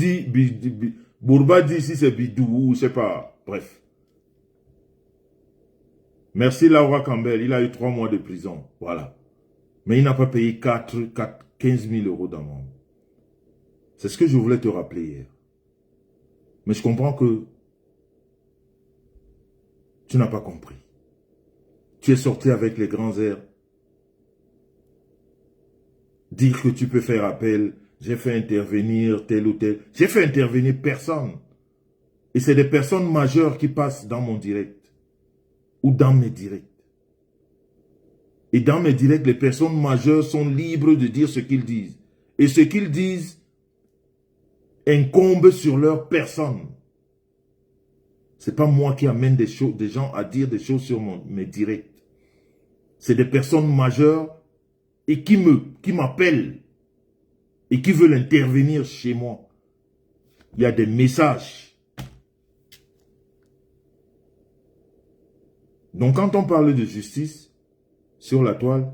dit si c'est Bidou ou je sais pas. Bref. Merci Laura Campbell, il a eu 3 mois de prison. Voilà. Mais il n'a pas payé 15 000 euros d'amende. C'est ce que je voulais te rappeler hier. Mais je comprends que tu n'as pas compris. Tu es sorti avec les grands airs. Dire que tu peux faire appel, j'ai fait intervenir tel ou tel. J'ai fait intervenir personne. Et c'est des personnes majeures qui passent dans mon direct. Ou dans mes directs. Et dans mes directs, les personnes majeures sont libres de dire ce qu'ils disent. Et ce qu'ils disent incombe sur leur personne. C'est pas moi qui amène des gens à dire des choses sur mes directs. C'est des personnes majeures et qui m'appellent et qui veulent intervenir chez moi. Il y a des messages. Donc quand on parle de justice sur la toile,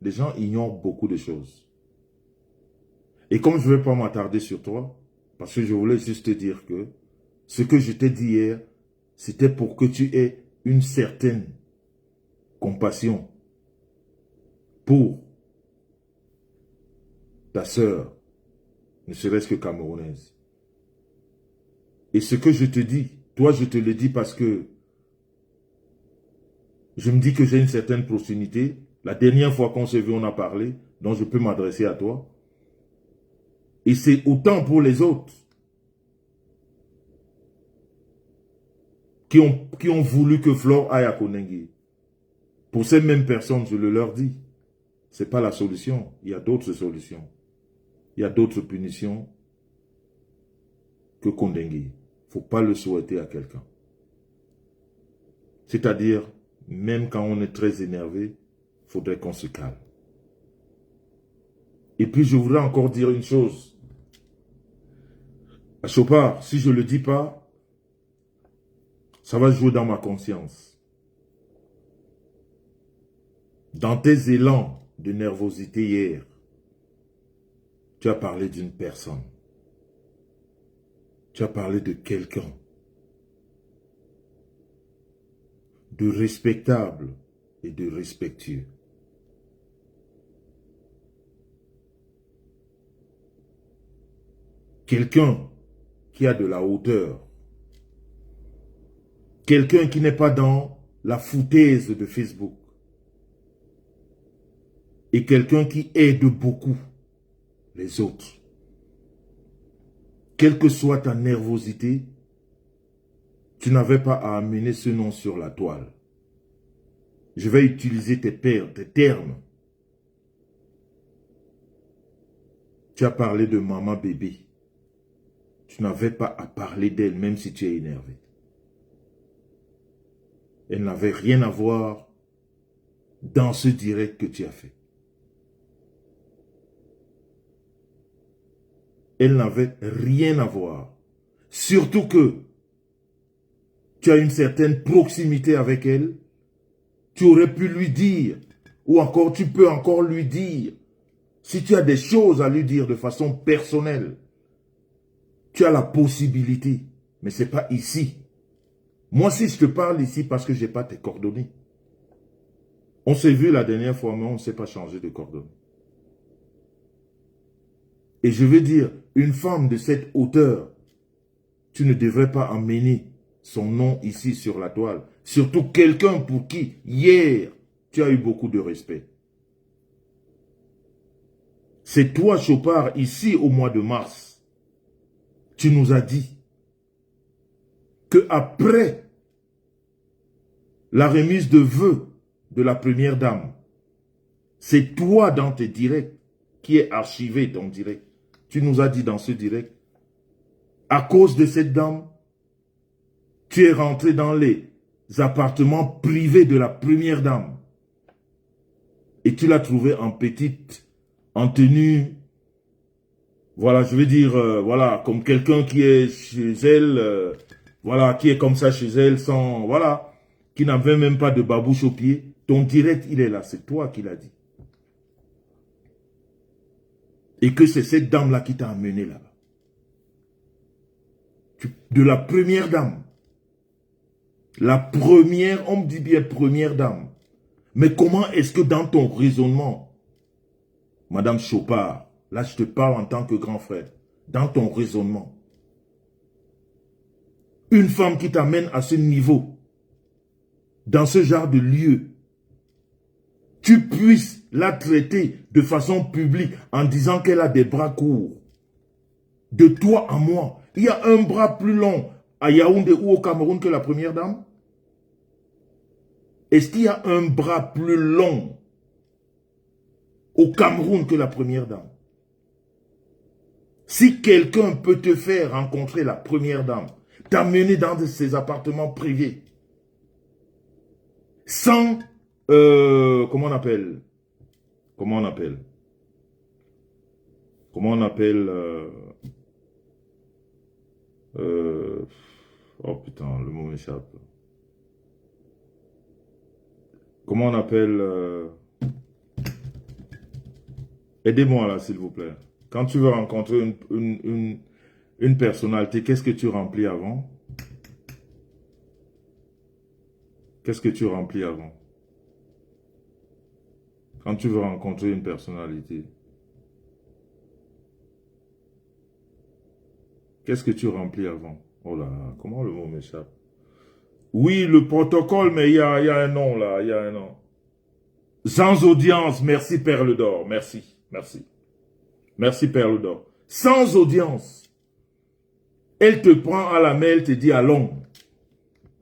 les gens ignorent beaucoup de choses. Et comme je ne vais pas m'attarder sur toi, parce que je voulais juste te dire que ce que je t'ai dit hier, c'était pour que tu aies une certaine compassion pour ta sœur, ne serait-ce que camerounaise. Et ce que je te dis, toi je te le dis parce que je me dis que j'ai une certaine proximité. La dernière fois qu'on s'est vu, on a parlé, donc je peux m'adresser à toi. Et c'est autant pour les autres qui ont voulu que Flore aille à Kondengi. Pour ces mêmes personnes, je le leur dis, ce n'est pas la solution. Il y a d'autres solutions. Il y a d'autres punitions que Kondengi. Il ne faut pas le souhaiter à quelqu'un. C'est-à-dire, même quand on est très énervé, il faudrait qu'on se calme. Et puis, je voudrais encore dire une chose. À Chopard, si je ne le dis pas, Ça va jouer dans ma conscience. Dans tes élans de nervosité hier, tu as parlé d'une personne. Tu as parlé de quelqu'un. De respectable et de respectueux. Quelqu'un qui a de la hauteur. Quelqu'un qui n'est pas dans la foutaise de Facebook. Et quelqu'un qui aide beaucoup les autres. Quelle que soit ta nervosité, tu n'avais pas à amener ce nom sur la toile. Je vais utiliser tes termes. Tu as parlé de maman bébé. Tu n'avais pas à parler d'elle, même si tu es énervé. Elle n'avait rien à voir dans ce direct que tu as fait. Elle n'avait rien à voir. Surtout que tu as une certaine proximité avec elle. Tu aurais pu lui dire, ou encore tu peux encore lui dire, si tu as des choses à lui dire de façon personnelle, tu as la possibilité, mais ce n'est pas ici. Moi, si je te parle ici, parce que je n'ai pas tes coordonnées. On s'est vu la dernière fois, mais on ne s'est pas changé de coordonnées. Et je veux dire, une femme de cette hauteur, tu ne devrais pas emmener son nom ici sur la toile. Surtout quelqu'un pour qui, hier, tu as eu beaucoup de respect. C'est toi, Chopard, ici au mois de mars, tu nous as dit que après la remise de vœux de la première dame, c'est toi dans tes directs qui est archivé ton direct. Tu nous as dit dans ce direct, à cause de cette dame, tu es rentré dans les appartements privés de la première dame. Et tu l'as trouvé en petite, en tenue, voilà, je veux dire, voilà, comme quelqu'un qui est chez elle, voilà, qui est comme ça chez elle, sans, voilà, qui n'avait même pas de babouche au pied. Ton direct, il est là, c'est toi qui l'as dit. Et que c'est cette dame-là qui t'a amené là-bas. De la première dame. La première, on me dit bien première dame. Mais comment est-ce que dans ton raisonnement, Madame Chopard, là je te parle en tant que grand frère, dans ton raisonnement, une femme qui t'amène à ce niveau, dans ce genre de lieu, tu puisses la traiter de façon publique en disant qu'elle a des bras courts. De toi à moi, il y a un bras plus long à Yaoundé ou au Cameroun que la première dame? Est-ce qu'il y a un bras plus long au Cameroun que la première dame? Si quelqu'un peut te faire rencontrer la première dame, t'amener dans ses appartements privés, sans, comment on appelle, oh putain, le mot m'échappe. Comment on appelle, aidez-moi là, s'il vous plaît. Quand tu veux rencontrer une personnalité, qu'est-ce que tu remplis avant? Qu'est-ce que tu remplis avant? Quand tu veux rencontrer une personnalité, qu'est-ce que tu remplis avant? Oh là là, comment le mot m'échappe? Oui, le protocole, mais il y a un nom là, il y a un nom. Sans audience, merci Perle d'Or, merci, merci. Merci Perle d'Or. Sans audience, elle te prend à la main, elle te dit allons.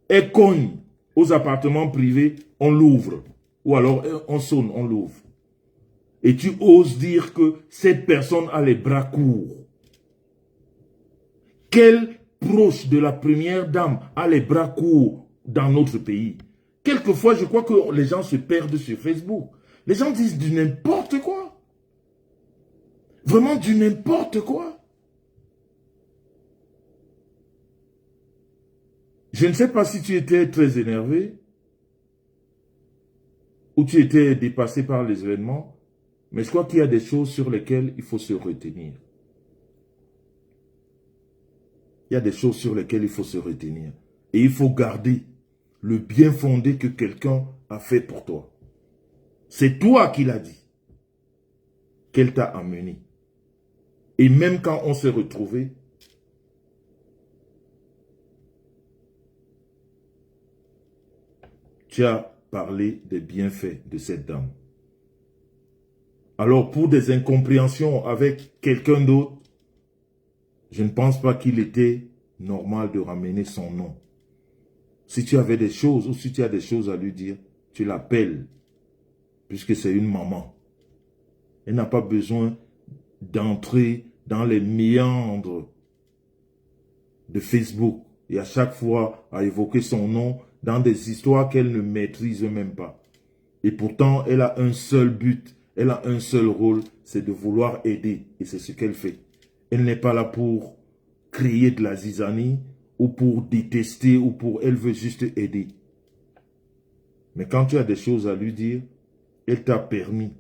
Elle cogne aux appartements privés, on l'ouvre. Ou alors on sonne, on l'ouvre. Et tu oses dire que cette personne a les bras courts. Quel proche de la première dame a les bras courts dans notre pays? Quelquefois, je crois que les gens se perdent sur Facebook. Les gens disent du n'importe quoi. Vraiment du n'importe quoi. Je ne sais pas si tu étais très énervé ou tu étais dépassé par les événements, mais je crois qu'il y a des choses sur lesquelles il faut se retenir. Il y a des choses sur lesquelles il faut se retenir. Et il faut garder le bien fondé que quelqu'un a fait pour toi. C'est toi qui l'as dit, qu'elle t'a amené. Et même quand on s'est retrouvés, tu as parlé des bienfaits de cette dame. Alors pour des incompréhensions avec quelqu'un d'autre, je ne pense pas qu'il était normal de ramener son nom. Si tu avais des choses ou si tu as des choses à lui dire, tu l'appelles, puisque c'est une maman. Elle n'a pas besoin d'entrer dans les méandres de Facebook et à chaque fois à évoquer son nom dans des histoires qu'elle ne maîtrise même pas. Et pourtant, elle a un seul but, elle a un seul rôle, c'est de vouloir aider. Et c'est ce qu'elle fait. Elle n'est pas là pour créer de la zizanie ou pour détester ou pour... Elle veut juste aider. Mais quand tu as des choses à lui dire, elle t'a permis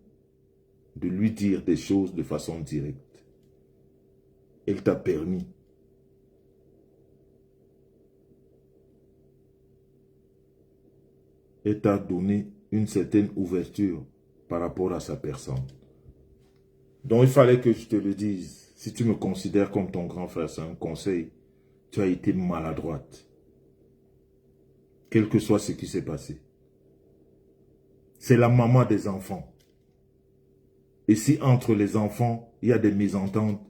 de lui dire des choses de façon directe. Elle t'a permis. Elle t'a donné une certaine ouverture par rapport à sa personne. Donc il fallait que je te le dise. Si tu me considères comme ton grand frère, c'est un conseil. Tu as été maladroite. Quel que soit ce qui s'est passé. C'est la maman des enfants. Et si entre les enfants, il y a des mésententes,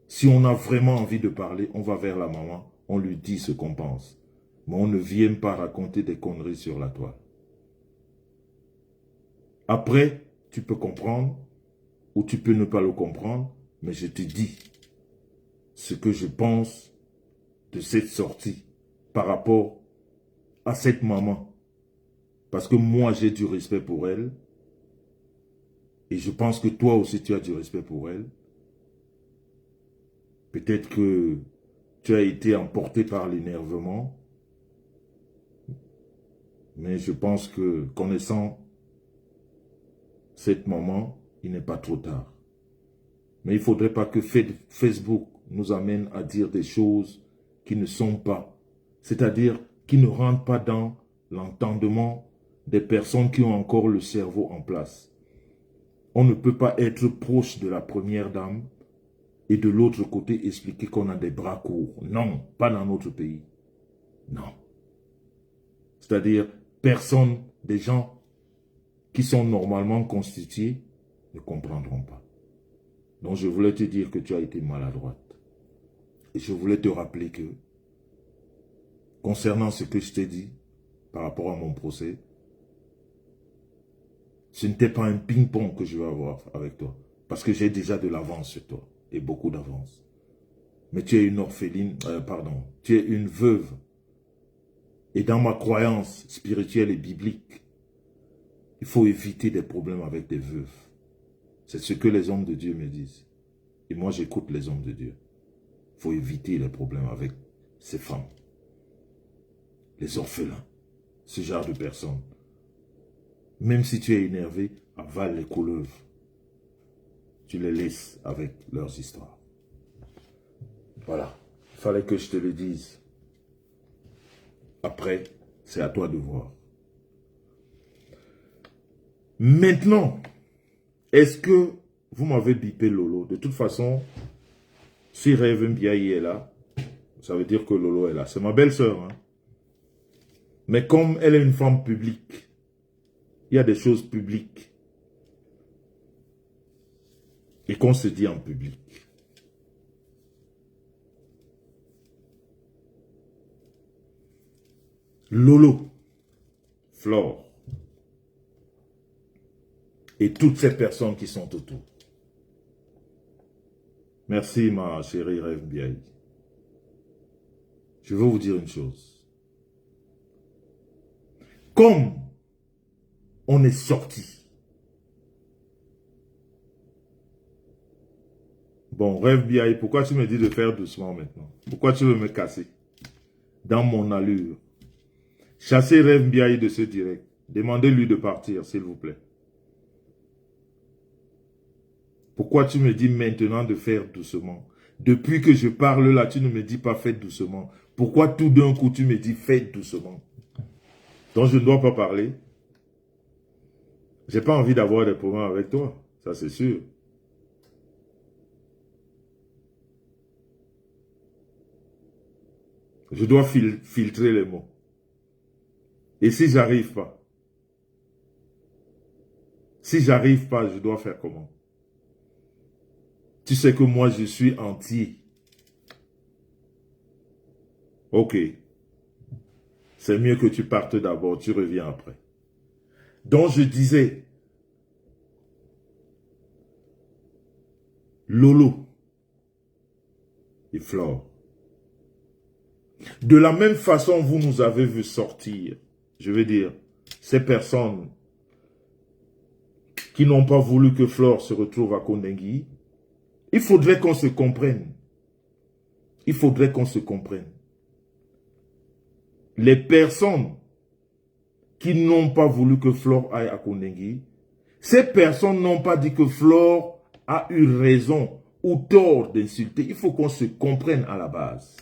si on a vraiment envie de parler, on va vers la maman, on lui dit ce qu'on pense. Mais on ne vient pas raconter des conneries sur la toile. Après, tu peux comprendre ou tu peux ne pas le comprendre, mais je te dis ce que je pense de cette sortie par rapport à cette maman. Parce que moi, j'ai du respect pour elle. Et je pense que toi aussi, tu as du respect pour elle. Peut-être que tu as été emporté par l'énervement. Mais je pense que, connaissant cette maman, il n'est pas trop tard. Mais il ne faudrait pas que Facebook nous amène à dire des choses qui ne sont pas. C'est-à-dire qui ne rentrent pas dans l'entendement des personnes qui ont encore le cerveau en place. On ne peut pas être proche de la première dame et de l'autre côté expliquer qu'on a des bras courts. Non, pas dans notre pays. Non. C'est-à-dire, personne, des gens qui sont normalement constitués ne comprendront pas. Donc je voulais te dire que tu as été maladroite. Et je voulais te rappeler que, concernant ce que je t'ai dit, par rapport à mon procès, ce n'était pas un ping-pong que je vais avoir avec toi. Parce que j'ai déjà de l'avance sur toi. Et beaucoup d'avance. Mais tu es une orpheline, tu es une veuve. Et dans ma croyance spirituelle et biblique, il faut éviter des problèmes avec des veuves. C'est ce que les hommes de Dieu me disent. Et moi, j'écoute les hommes de Dieu. Il faut éviter les problèmes avec ces femmes. Les orphelins. Ce genre de personnes. Même si tu es énervé, avale les couleuvres. Tu les laisses avec leurs histoires. Voilà. Il fallait que je te le dise. Après, c'est à toi de voir. Maintenant, est-ce que vous m'avez bipé Lolo? De toute façon, si Rêve Mbiaye est là, ça veut dire que Lolo est là. C'est ma belle-sœur. Hein? Mais comme elle est une femme publique, il y a des choses publiques. Et qu'on se dit en public. Lolo, Flore, et toutes ces personnes qui sont autour. Merci ma chérie Rêve Biaï. Je veux vous dire une chose. Comme on est sorti. Bon, Rêve Biaï, pourquoi tu me dis de faire doucement maintenant? Pourquoi tu veux me casser? dans mon allure. Chassez Rêve Biaï de ce direct. Demandez-lui de partir, s'il vous plaît. Pourquoi tu me dis maintenant de faire doucement? Depuis que je parle là, tu ne me dis pas faites doucement. Pourquoi tout d'un coup tu me dis faites doucement? Donc je ne dois pas parler. J'ai pas envie d'avoir des problèmes avec toi, ça c'est sûr. Je dois filtrer les mots. Et si j'arrive pas? Si j'arrive pas, je dois faire comment? Tu sais que moi je suis entier. Ok. C'est mieux que tu partes d'abord, tu reviens après. Donc je disais, Lolo et Flore, de la même façon vous nous avez vu sortir, je veux dire, ces personnes qui n'ont pas voulu que Flore se retrouve à Kondengi, il faudrait qu'on se comprenne. Il faudrait qu'on se comprenne. Les personnes qui n'ont pas voulu que Flore aille à Kondengi, ces personnes n'ont pas dit que Flore a eu raison ou tort d'insulter. Il faut qu'on se comprenne à la base.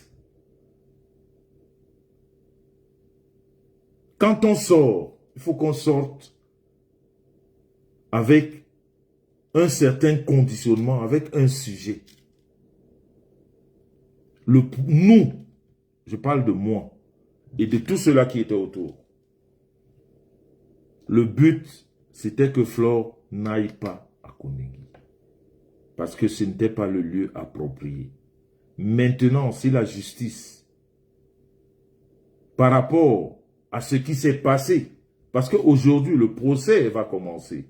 Quand on sort, il faut qu'on sorte avec un certain conditionnement, avec un sujet. Nous, je parle de moi et de tout ceux-là qui étaient autour. Le but, c'était que Flore n'aille pas à Kondengi. Parce que ce n'était pas le lieu approprié. Maintenant, si la justice, par rapport à ce qui s'est passé, parce qu'aujourd'hui, le procès va commencer.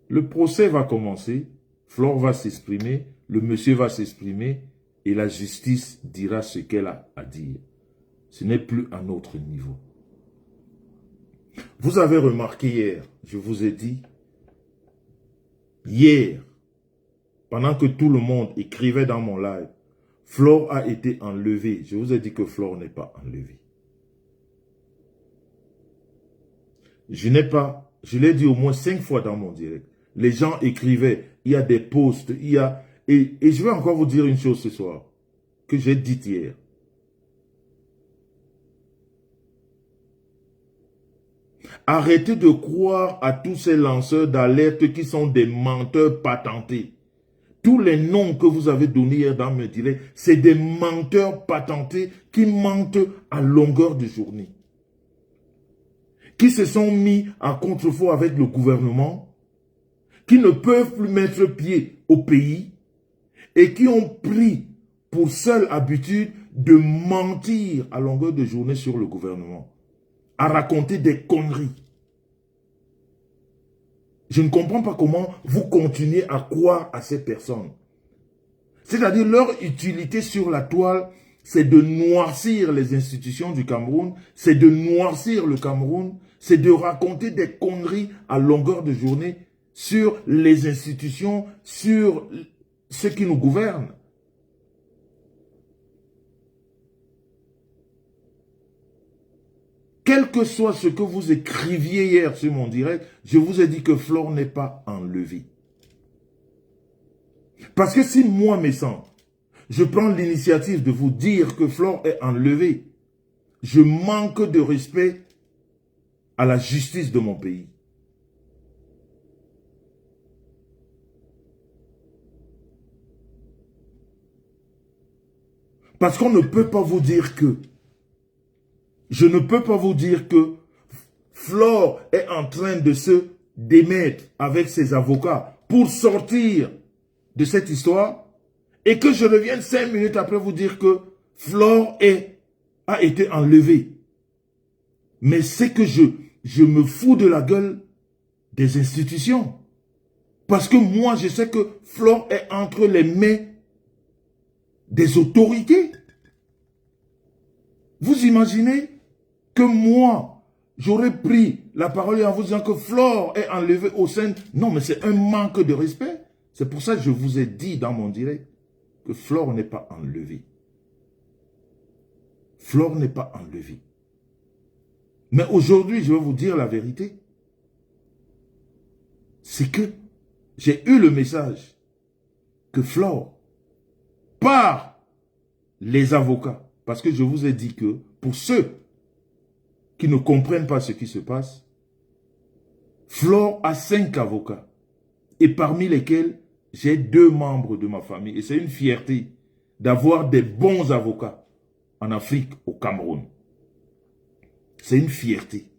Le procès va commencer, Flore va s'exprimer, le monsieur va s'exprimer, et la justice dira ce qu'elle a à dire. Ce n'est plus à notre niveau. Vous avez remarqué hier, je vous ai dit, hier, pendant que tout le monde écrivait dans mon live, Flore a été enlevée. Je vous ai dit que Flore n'est pas enlevée. Je l'ai dit au moins 5 fois dans mon direct. Les gens écrivaient, il y a des posts, il y a... Et je vais encore vous dire une chose ce soir, que j'ai dit hier. Arrêtez de croire à tous ces lanceurs d'alerte qui sont des menteurs patentés. Tous les noms que vous avez donnés hier dans mes directs, c'est des menteurs patentés qui mentent à longueur de journée. Qui se sont mis en contre-faux avec le gouvernement, qui ne peuvent plus mettre pied au pays et qui ont pris pour seule habitude de mentir à longueur de journée sur le gouvernement, à raconter des conneries. Je ne comprends pas comment vous continuez à croire à ces personnes. C'est-à-dire leur utilité sur la toile, c'est de noircir les institutions du Cameroun, c'est de noircir le Cameroun, c'est de raconter des conneries à longueur de journée sur les institutions, sur ceux qui nous gouvernent. Quel que soit ce que vous écriviez hier sur mon direct, je vous ai dit que Flore n'est pas enlevée. Parce que si moi, mes sangs, je prends l'initiative de vous dire que Flore est enlevée, je manque de respect à la justice de mon pays. Parce qu'on ne peut pas vous dire que, je ne peux pas vous dire que Flore est en train de se démettre avec ses avocats pour sortir de cette histoire et que je revienne 5 minutes après vous dire que Flore a été enlevée. Mais c'est que je me fous de la gueule des institutions. Parce que moi, je sais que Flore est entre les mains des autorités. Vous imaginez que moi, j'aurais pris la parole en vous disant que Flore est enlevée au sein... Non, mais c'est un manque de respect. C'est pour ça que je vous ai dit dans mon direct que Flore n'est pas enlevée. Flore n'est pas enlevée. Mais aujourd'hui, je vais vous dire la vérité. C'est que j'ai eu le message que Flore, par les avocats, parce que je vous ai dit que pour ceux qui ne comprennent pas ce qui se passe, Flore a 5 avocats, et parmi lesquels j'ai 2 membres de ma famille. Et c'est une fierté d'avoir des bons avocats en Afrique, au Cameroun. C'est une fierté.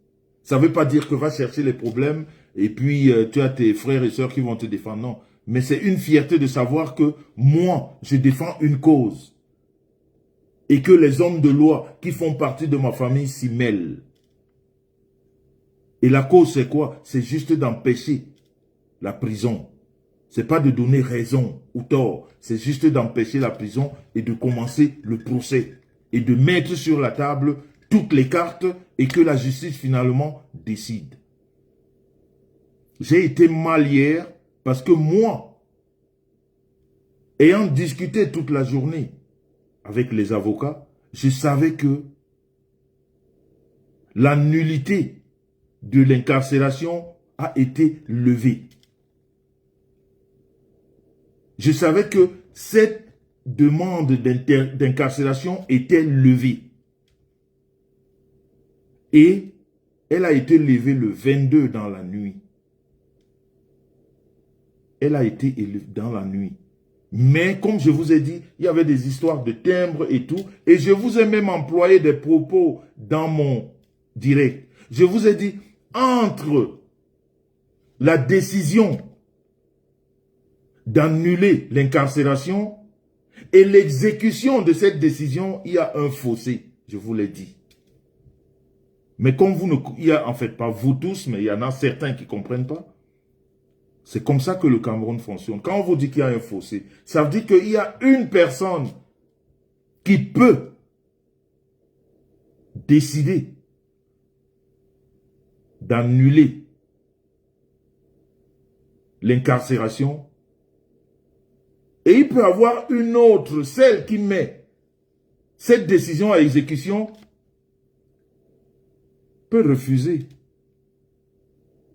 Ça ne veut pas dire que va chercher les problèmes et puis tu as tes frères et sœurs qui vont te défendre. Non. Mais c'est une fierté de savoir que moi, je défends une cause. Et que les hommes de loi qui font partie de ma famille s'y mêlent. Et la cause, c'est quoi? C'est juste d'empêcher la prison. C'est pas de donner raison ou tort. C'est juste d'empêcher la prison et de commencer le procès. Et de mettre sur la table toutes les cartes et que la justice finalement décide. J'ai été mal hier parce que moi, ayant discuté toute la journée avec les avocats, je savais que la nullité de l'incarcération a été levée. Je savais que cette demande d'incarcération était levée. Et elle a été levée le 22 dans la nuit. Elle a été élevée dans la nuit. Mais comme je vous ai dit, il y avait des histoires de timbres et tout. Et je vous ai même employé des propos dans mon direct. Je vous ai dit, entre la décision d'annuler l'incarcération et l'exécution de cette décision, il y a un fossé, je vous l'ai dit. Mais comme vous ne... Il y a en fait pas vous tous, mais il y en a certains qui ne comprennent pas. C'est comme ça que le Cameroun fonctionne. Quand on vous dit qu'il y a un fossé, ça veut dire qu'il y a une personne qui peut décider d'annuler l'incarcération et il peut avoir une autre, celle qui met cette décision à exécution, peut refuser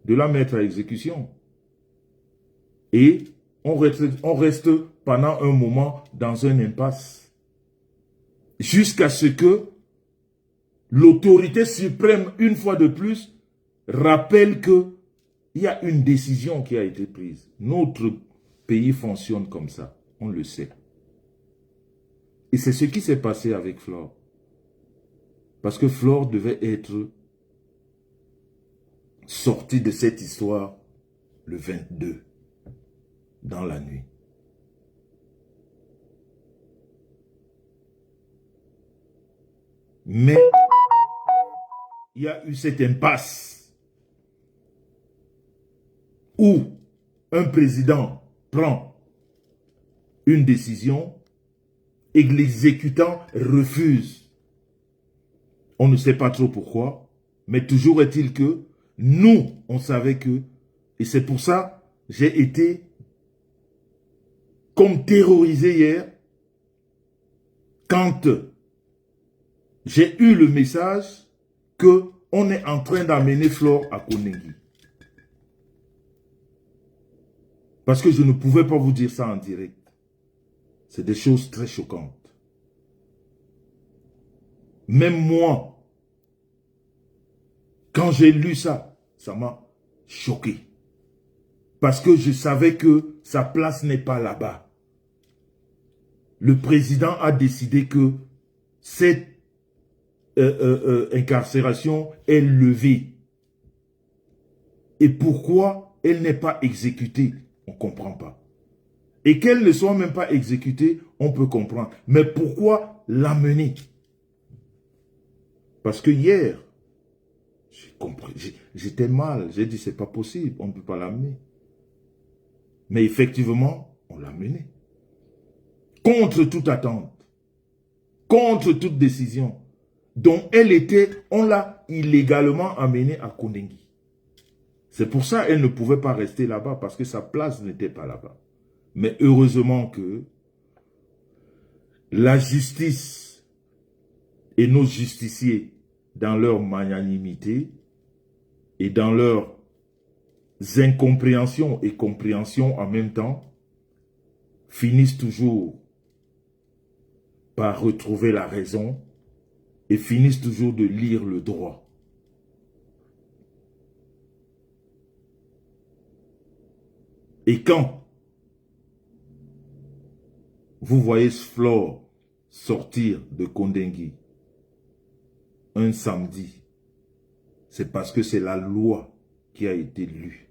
de la mettre à exécution. Et on reste pendant un moment dans un impasse. Jusqu'à ce que l'autorité suprême, une fois de plus, rappelle qu'il y a une décision qui a été prise. Notre pays fonctionne comme ça, on le sait. Et c'est ce qui s'est passé avec Flore. Parce que Flore devait être sortie de cette histoire le 22. Dans la nuit. Mais il y a eu cette impasse où un président prend une décision et que l'exécutant refuse. On ne sait pas trop pourquoi, mais toujours est-il que nous, on savait que, et c'est pour ça j'ai été comme terrorisé hier, quand j'ai eu le message qu'on est en train d'amener Flore à Koningui. Parce que je ne pouvais pas vous dire ça en direct. C'est des choses très choquantes. Même moi, quand j'ai lu ça, ça m'a choqué. Parce que je savais que sa place n'est pas là-bas. Le président a décidé que cette incarcération est levée. Et pourquoi elle n'est pas exécutée? On ne comprend pas. Et qu'elle ne soit même pas exécutée, on peut comprendre. Mais pourquoi l'amener? Parce que hier, j'ai compris, j'étais mal. J'ai dit, c'est pas possible, on ne peut pas l'amener. Mais effectivement, on l'a mené. Contre toute attente, contre toute décision, dont elle était, on l'a illégalement amenée à Koningui. C'est pour ça qu'elle ne pouvait pas rester là-bas, parce que sa place n'était pas là-bas. Mais heureusement que la justice et nos justiciers, dans leur magnanimité et dans leurs incompréhensions et compréhensions en même temps, finissent toujours par retrouver la raison et finissent toujours de lire le droit. Et quand vous voyez Flore sortir de Kondengui un samedi, c'est parce que c'est la loi qui a été lue.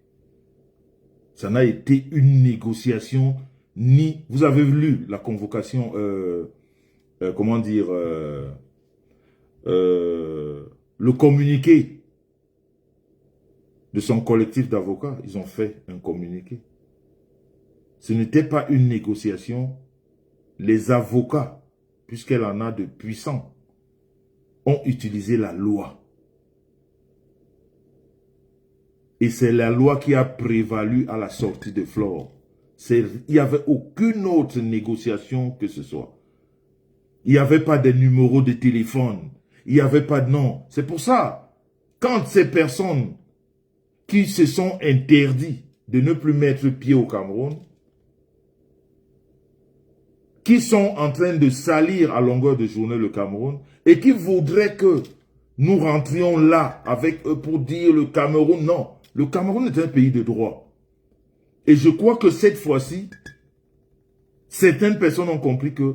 Ça n'a été une négociation, ni... Vous avez lu la convocation, comment dire, le communiqué de son collectif d'avocats. Ils ont fait un communiqué. Ce n'était pas une négociation. Les avocats, puisqu'elle en a de puissants, ont utilisé la loi. Et c'est la loi qui a prévalu à la sortie de Flore. Il n'y avait aucune autre négociation que ce soit. Il n'y avait pas de numéros de téléphone. Il n'y avait pas de nom. C'est pour ça, quand ces personnes qui se sont interdits de ne plus mettre pied au Cameroun, qui sont en train de salir à longueur de journée le Cameroun, et qui voudraient que nous rentrions là avec eux pour dire le Cameroun, non. Le Cameroun est un pays de droit. Et je crois que cette fois-ci, certaines personnes ont compris que,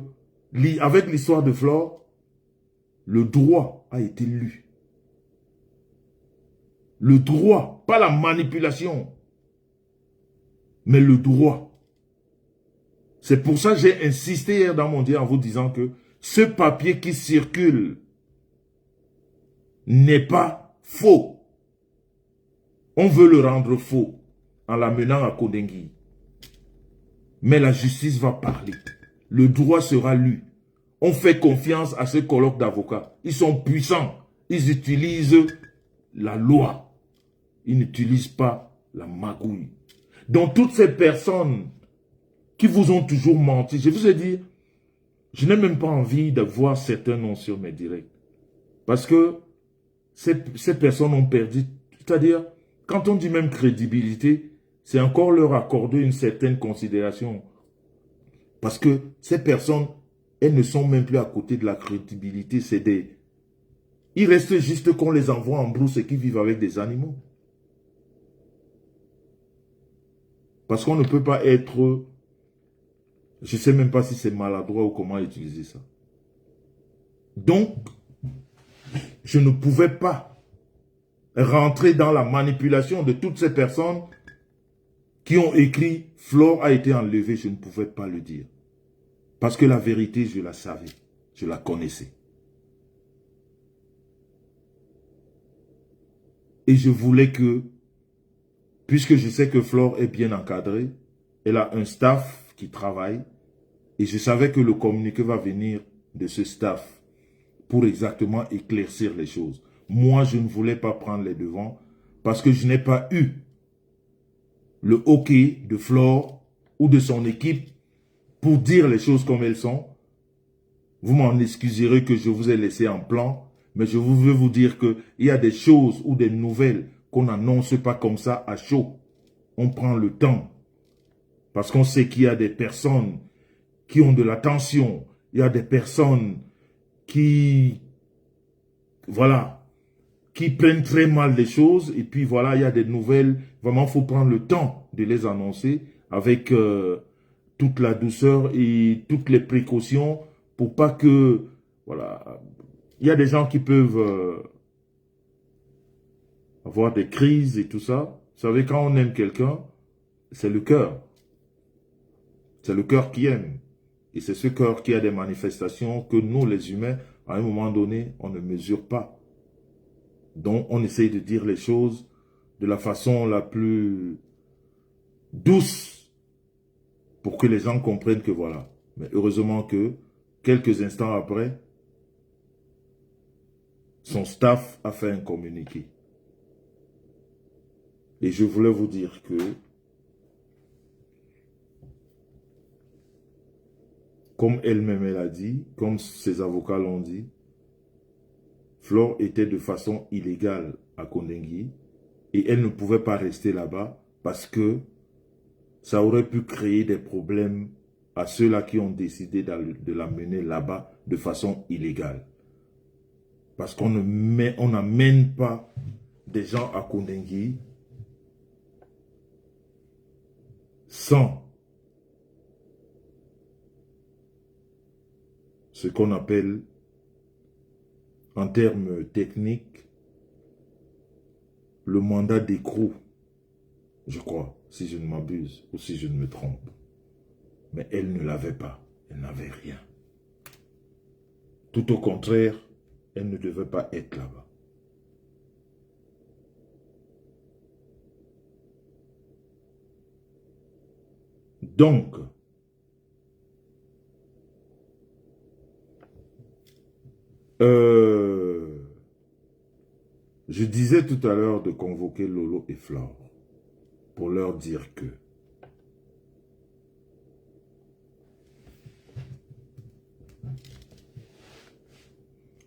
avec l'histoire de Flore, le droit a été lu. Le droit, pas la manipulation, mais le droit. C'est pour ça que j'ai insisté hier dans mon dire en vous disant que ce papier qui circule n'est pas faux. On veut le rendre faux en l'amenant à Kondengui. Mais la justice va parler. Le droit sera lu. On fait confiance à ce colloque d'avocats. Ils sont puissants. Ils utilisent la loi. Ils n'utilisent pas la magouille. Donc toutes ces personnes qui vous ont toujours menti, je vous ai dit, je n'ai même pas envie de voir certains noms sur mes directs. Parce que ces personnes ont perdu, c'est-à-dire, quand on dit même crédibilité, c'est encore leur accorder une certaine considération. Parce que ces personnes, elles ne sont même plus à côté de la crédibilité. C'est des... Il reste juste qu'on les envoie en brousse et qu'ils vivent avec des animaux. Parce qu'on ne peut pas être... Je ne sais même pas si c'est maladroit ou comment utiliser ça. Donc, je ne pouvais pas rentrer dans la manipulation de toutes ces personnes qui ont écrit « Flore a été enlevée », je ne pouvais pas le dire. Parce que la vérité, je la savais, je la connaissais. Et je voulais que, puisque je sais que Flore est bien encadrée, elle a un staff qui travaille, et je savais que le communiqué va venir de ce staff pour exactement éclaircir les choses. Moi, je ne voulais pas prendre les devants parce que je n'ai pas eu le hockey de Flore ou de son équipe pour dire les choses comme elles sont. Vous m'en excuserez que je vous ai laissé en plan, mais je veux vous dire qu'il y a des choses ou des nouvelles qu'on n'annonce pas comme ça à chaud. On prend le temps parce qu'on sait qu'il y a des personnes qui ont de la tension. Il y a des personnes qui... Voilà, qui prennent très mal les choses, et puis voilà, il y a des nouvelles, vraiment, il faut prendre le temps de les annoncer avec toute la douceur et toutes les précautions pour pas que, voilà, il y a des gens qui peuvent avoir des crises et tout ça. Vous savez, quand on aime quelqu'un, c'est le cœur. C'est le cœur qui aime. Et c'est ce cœur qui a des manifestations que nous, les humains, à un moment donné, on ne mesure pas. Donc, on essaye de dire les choses de la façon la plus douce pour que les gens comprennent que voilà. Mais heureusement que, quelques instants après, son staff a fait un communiqué. Et je voulais vous dire que, comme elle-même elle a dit, comme ses avocats l'ont dit, Flore était de façon illégale à Kondengui et elle ne pouvait pas rester là-bas parce que ça aurait pu créer des problèmes à ceux-là qui ont décidé de la mener là-bas de façon illégale. Parce qu'on n'amène pas des gens à Kondengui sans ce qu'on appelle, en termes techniques, le mandat d'écrou, je crois, si je ne m'abuse ou si je ne me trompe. Mais elle ne l'avait pas, elle n'avait rien. Tout au contraire, elle ne devait pas être là-bas. Donc, je disais tout à l'heure de convoquer Lolo et Flore pour leur dire que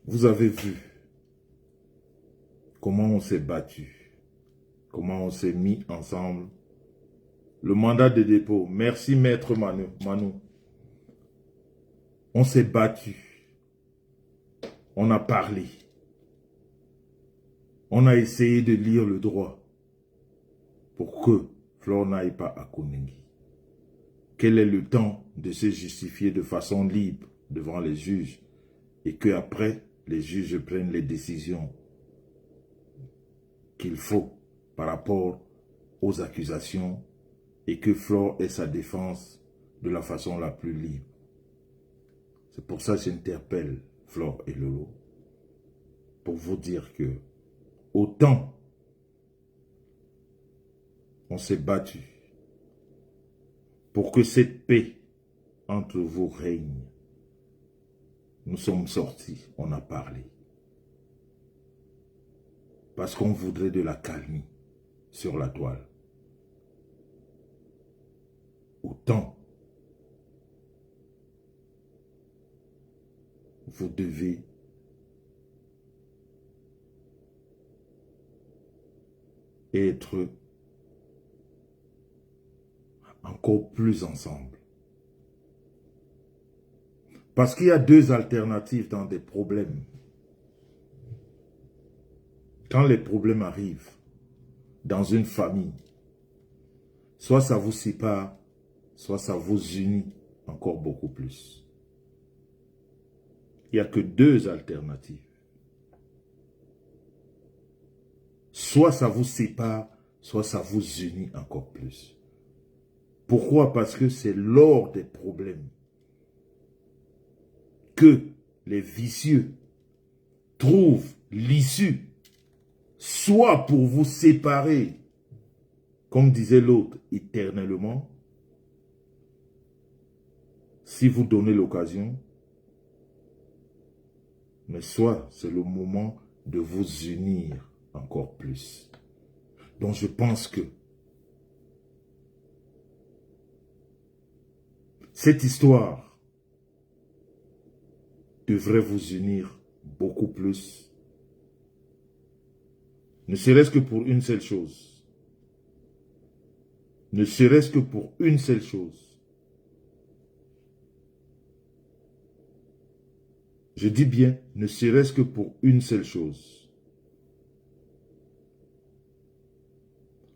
vous avez vu comment on s'est battu, comment on s'est mis ensemble. Le mandat de dépôt, merci maître Manu. On s'est battu, on a parlé, on a essayé de lire le droit pour que Flore n'aille pas à Kondengui. Quel est le temps de se justifier de façon libre devant les juges et qu'après, les juges prennent les décisions qu'il faut par rapport aux accusations et que Flore ait sa défense de la façon la plus libre. C'est pour ça que j'interpelle Flore et Lolo pour vous dire que autant on s'est battu pour que cette paix entre vous règne. Nous sommes sortis, on a parlé. Parce qu'on voudrait de la calmie sur la toile. Autant vous devez être encore plus ensemble. Parce qu'il y a deux alternatives dans des problèmes. Quand les problèmes arrivent dans une famille, soit ça vous sépare, soit ça vous unit encore beaucoup plus. Il n'y a que deux alternatives. Soit ça vous sépare, soit ça vous unit encore plus. Pourquoi? Parce que c'est lors des problèmes que les vicieux trouvent l'issue, soit pour vous séparer, comme disait l'autre, éternellement, si vous donnez l'occasion, mais soit c'est le moment de vous unir encore plus. Donc je pense que cette histoire devrait vous unir beaucoup plus. Ne serait-ce que pour une seule chose. Ne serait-ce que pour une seule chose. Je dis bien, ne serait-ce que pour une seule chose.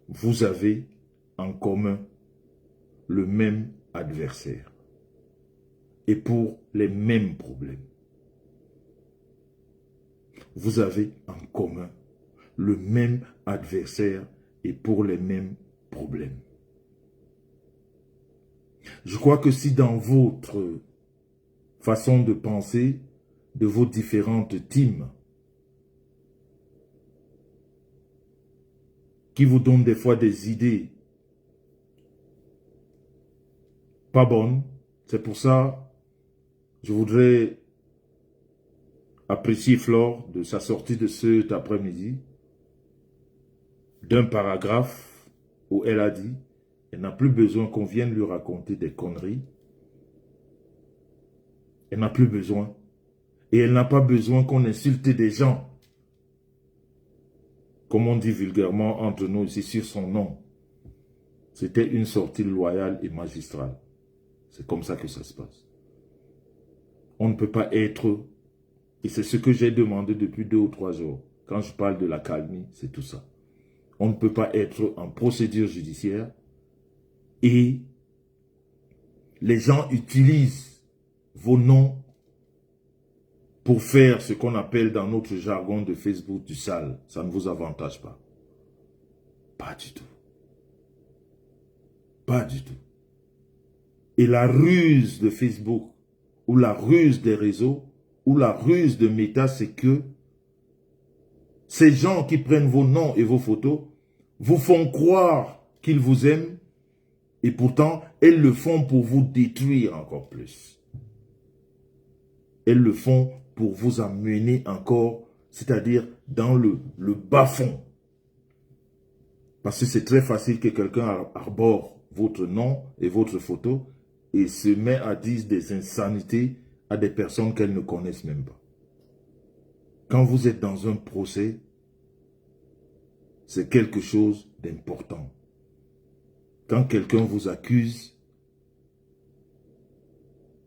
Vous avez en commun le même adversaire. Et pour les mêmes problèmes. Vous avez en commun le même adversaire et pour les mêmes problèmes. Je crois que si dans votre façon de penser, de vos différentes teams, qui vous donnent des fois des idées pas bonnes, c'est pour ça que je voudrais apprécier Flore de sa sortie de cet après-midi, d'un paragraphe où elle a dit, elle n'a plus besoin qu'on vienne lui raconter des conneries. Elle n'a plus besoin. Et elle n'a pas besoin qu'on insulte des gens comme on dit vulgairement entre nous ici, sur son nom. C'était une sortie loyale et magistrale. C'est comme ça que ça se passe. On ne peut pas être, et c'est ce que j'ai demandé depuis 2 ou 3 jours, quand je parle de la calmie, c'est tout ça. On ne peut pas être en procédure judiciaire et les gens utilisent vos noms pour faire ce qu'on appelle dans notre jargon de Facebook du sale. Ça ne vous avantage pas. Pas du tout. Pas du tout. Et la ruse de Facebook, ou la ruse des réseaux, ou la ruse de Meta, c'est que ces gens qui prennent vos noms et vos photos vous font croire qu'ils vous aiment et pourtant, elles le font pour vous détruire encore plus. Elles le font pour vous amener encore, c'est-à-dire dans le bas-fond. Parce que c'est très facile que quelqu'un arbore votre nom et votre photo et se met à dire des insanités à des personnes qu'elles ne connaissent même pas. Quand vous êtes dans un procès, c'est quelque chose d'important. Quand quelqu'un vous accuse,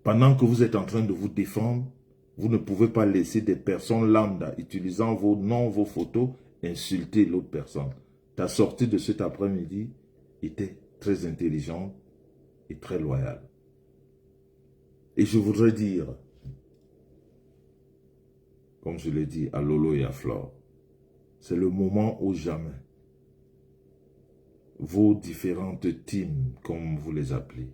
pendant que vous êtes en train de vous défendre, vous ne pouvez pas laisser des personnes lambda utilisant vos noms, vos photos, insulter l'autre personne. Ta sortie de cet après-midi était très intelligente et très loyale. Et je voudrais dire, comme je l'ai dit à Lolo et à Flore, c'est le moment ou jamais. Vos différentes teams, comme vous les appelez.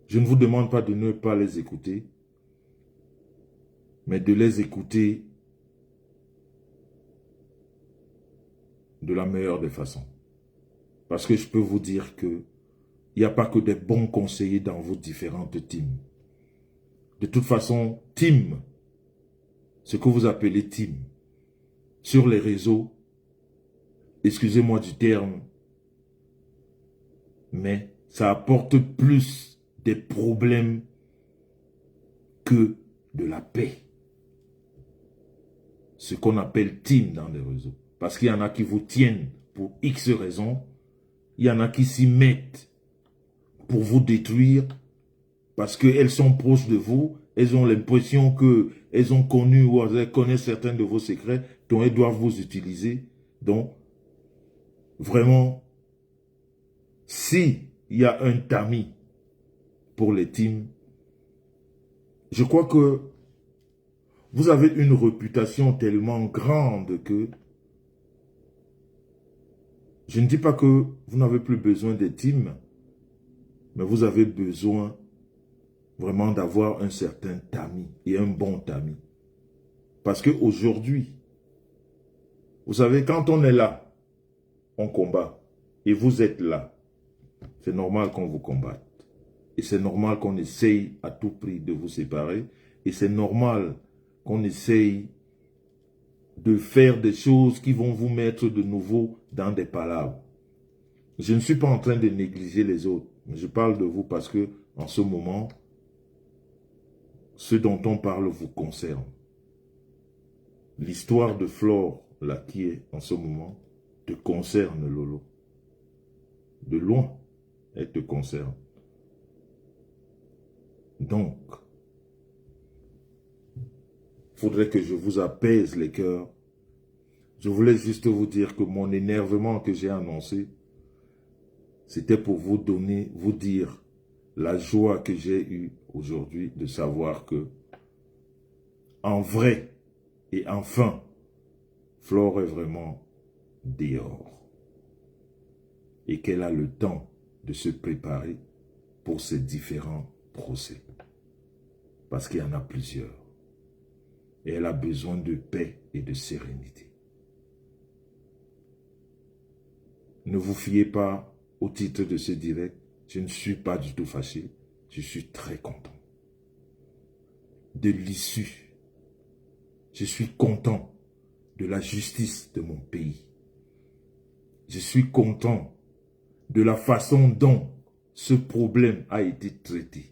Je ne vous demande pas de ne pas les écouter, mais de les écouter de la meilleure des façons. Parce que je peux vous dire que il n'y a pas que des bons conseillers dans vos différentes teams. De toute façon, team, ce que vous appelez team, sur les réseaux, excusez-moi du terme, mais ça apporte plus des problèmes que de la paix. Ce qu'on appelle team dans les réseaux. Parce qu'il y en a qui vous tiennent pour X raisons, il y en a qui s'y mettent pour vous détruire, parce qu'elles sont proches de vous, elles ont l'impression qu'elles ont connu ou elles connaissent certains de vos secrets, dont elles doivent vous utiliser. Donc, vraiment, si il y a un tamis pour les teams, je crois que vous avez une réputation tellement grande que je ne dis pas que vous n'avez plus besoin des teams, mais vous avez besoin vraiment d'avoir un certain tamis et un bon tamis. Parce qu'aujourd'hui, vous savez, quand on est là, on combat. Et vous êtes là. C'est normal qu'on vous combatte. Et c'est normal qu'on essaye à tout prix de vous séparer. Et c'est normal qu'on essaye de faire des choses qui vont vous mettre de nouveau dans des palabres. Je ne suis pas en train de négliger les autres. Mais je parle de vous parce que, en ce moment, ce dont on parle vous concerne. L'histoire de Flore, là, qui est en ce moment, te concerne, Lolo. De loin, elle te concerne. Donc, il faudrait que je vous apaise les cœurs. Je voulais juste vous dire que mon énervement que j'ai annoncé, c'était pour vous donner, vous dire la joie que j'ai eue aujourd'hui de savoir que, en vrai et enfin, Flore est vraiment dehors. Et qu'elle a le temps de se préparer pour ces différents procès. Parce qu'il y en a plusieurs. Et elle a besoin de paix et de sérénité. Ne vous fiez pas au titre de ce direct. Je ne suis pas du tout fâché. Je suis très content de l'issue. Je suis content de la justice de mon pays. Je suis content de la façon dont ce problème a été traité.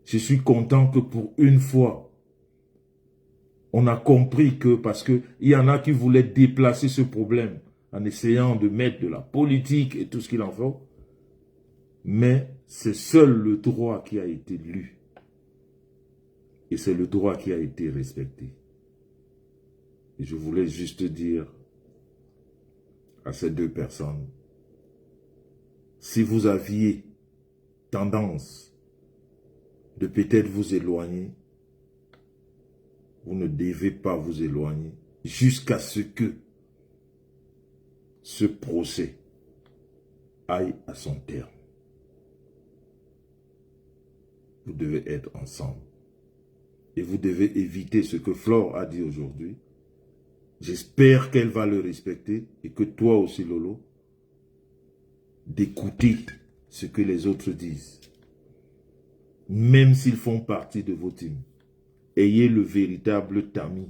Je suis content que pour une fois, On a compris que, parce qu'il y en a qui voulaient déplacer ce problème en essayant de mettre de la politique et tout ce qu'il en faut. Mais c'est seul le droit qui a été lu. Et c'est le droit qui a été respecté. Et je voulais juste dire à ces deux personnes, si vous aviez tendance de peut-être vous éloigner, vous ne devez pas vous éloigner jusqu'à ce que ce procès aille à son terme. Vous devez être ensemble. Et vous devez éviter ce que Flore a dit aujourd'hui. J'espère qu'elle va le respecter et que toi aussi, Lolo, d'écouter ce que les autres disent. Même s'ils font partie de vos teams. Ayez le véritable tamis.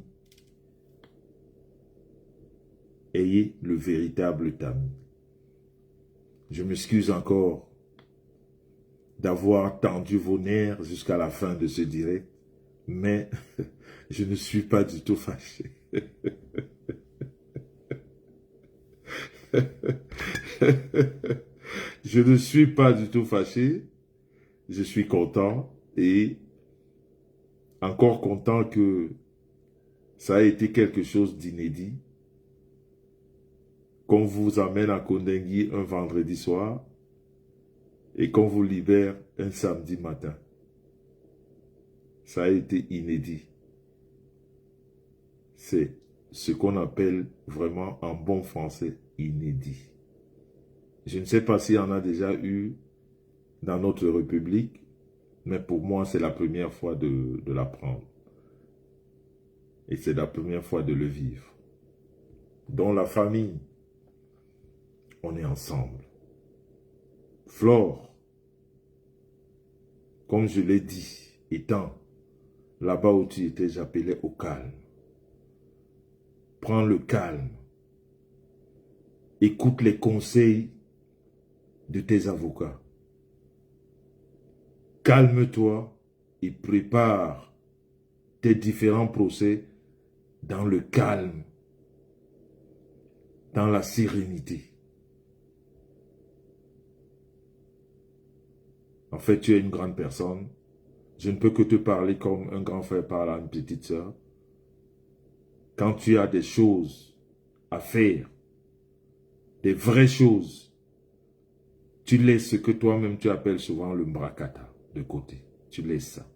Ayez le véritable tamis. Je m'excuse encore d'avoir tendu vos nerfs jusqu'à la fin de ce direct, mais je ne suis pas du tout fâché. Je ne suis pas du tout fâché. Je suis content et encore content que ça a été quelque chose d'inédit. Qu'on vous amène à Kondengui un vendredi soir et qu'on vous libère un samedi matin. Ça a été inédit. C'est ce qu'on appelle vraiment en bon français inédit. Je ne sais pas s'il y en a déjà eu dans notre République, mais pour moi, c'est la première fois de l'apprendre. Et c'est la première fois de le vivre. Dans la famille, on est ensemble. Flore, comme je l'ai dit, étant là-bas où tu étais, j'appelais au calme. Prends le calme. Écoute les conseils de tes avocats. Calme-toi et prépare tes différents procès dans le calme, dans la sérénité. En fait, tu es une grande personne. Je ne peux que te parler comme un grand frère parle à une petite sœur. Quand tu as des choses à faire, des vraies choses, tu laisses ce que toi-même tu appelles souvent le mbrakata de côté. Tu laisses ça.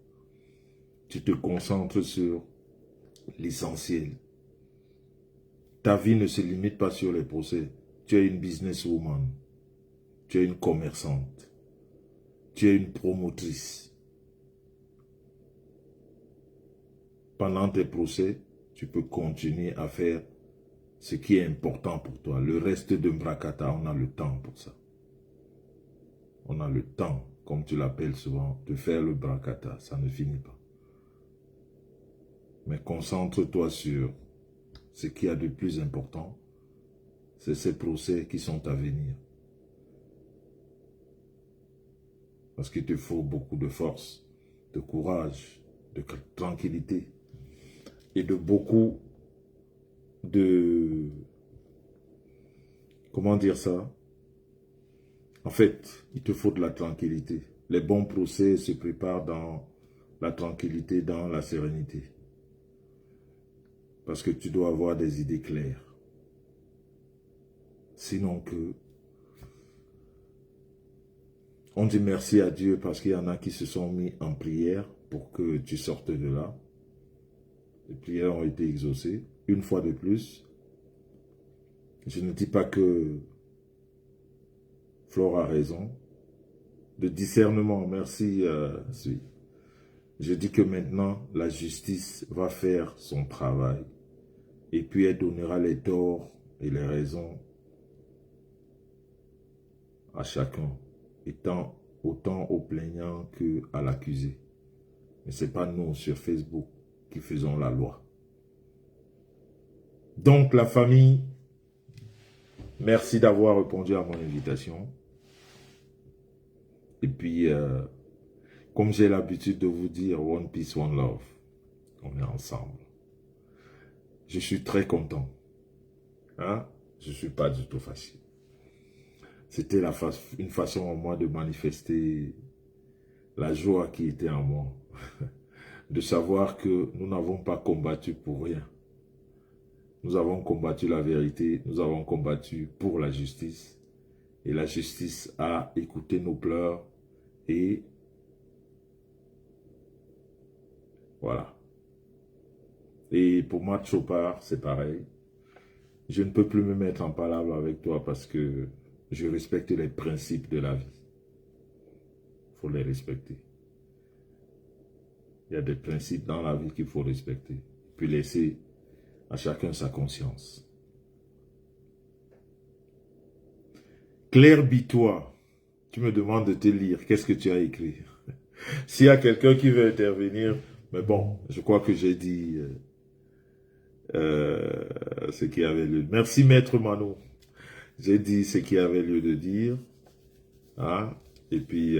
Tu te concentres sur l'essentiel. Ta vie ne se limite pas sur les procès. Tu es une businesswoman. Tu es une commerçante. Tu es une promotrice. Pendant tes procès, tu peux continuer à faire ce qui est important pour toi. Le reste de Mbrakata, on a le temps pour ça. On a le temps, comme tu l'appelles souvent, de faire le Mbrakata. Ça ne finit pas. Mais concentre-toi sur ce qu'il y a de plus important. C'est ces procès qui sont à venir. Parce qu'il te faut beaucoup de force, de courage, de tranquillité et de beaucoup de... Comment dire ça? En fait, il te faut de la tranquillité. Les bons procès se préparent dans la tranquillité, dans la sérénité. Parce que tu dois avoir des idées claires. Sinon que... On dit merci à Dieu parce qu'il y en a qui se sont mis en prière pour que tu sortes de là. Les prières ont été exaucées. Une fois de plus, je ne dis pas que Flore a raison. De discernement, merci. Je dis que maintenant, la justice va faire son travail. Et puis elle donnera les torts et les raisons à chacun, étant autant au plaignant qu'à l'accusé. Mais ce n'est pas nous sur Facebook qui faisons la loi. Donc la famille, merci d'avoir répondu à mon invitation. Et puis, comme j'ai l'habitude de vous dire, One Peace, One Love, on est ensemble. Je suis très content. Hein? Je ne suis pas du tout fâché. C'était une façon en moi de manifester la joie qui était en moi. De savoir que nous n'avons pas combattu pour rien. Nous avons combattu la vérité, nous avons combattu pour la justice. Et la justice a écouté nos pleurs et voilà. Et pour Matt Chopard, c'est pareil. Je ne peux plus me mettre en palabre avec toi parce que je respecte les principes de la vie. Il faut les respecter. Il y a des principes dans la vie qu'il faut respecter. Puis laisser à chacun sa conscience. Claire Bitois, tu me demandes de te lire. Qu'est-ce que tu as écrit? S'il y a quelqu'un qui veut intervenir, mais bon, je crois que j'ai dit ce qui avait lieu. Merci Maître Mano. J'ai dit ce qui avait lieu de dire. Hein? Et puis,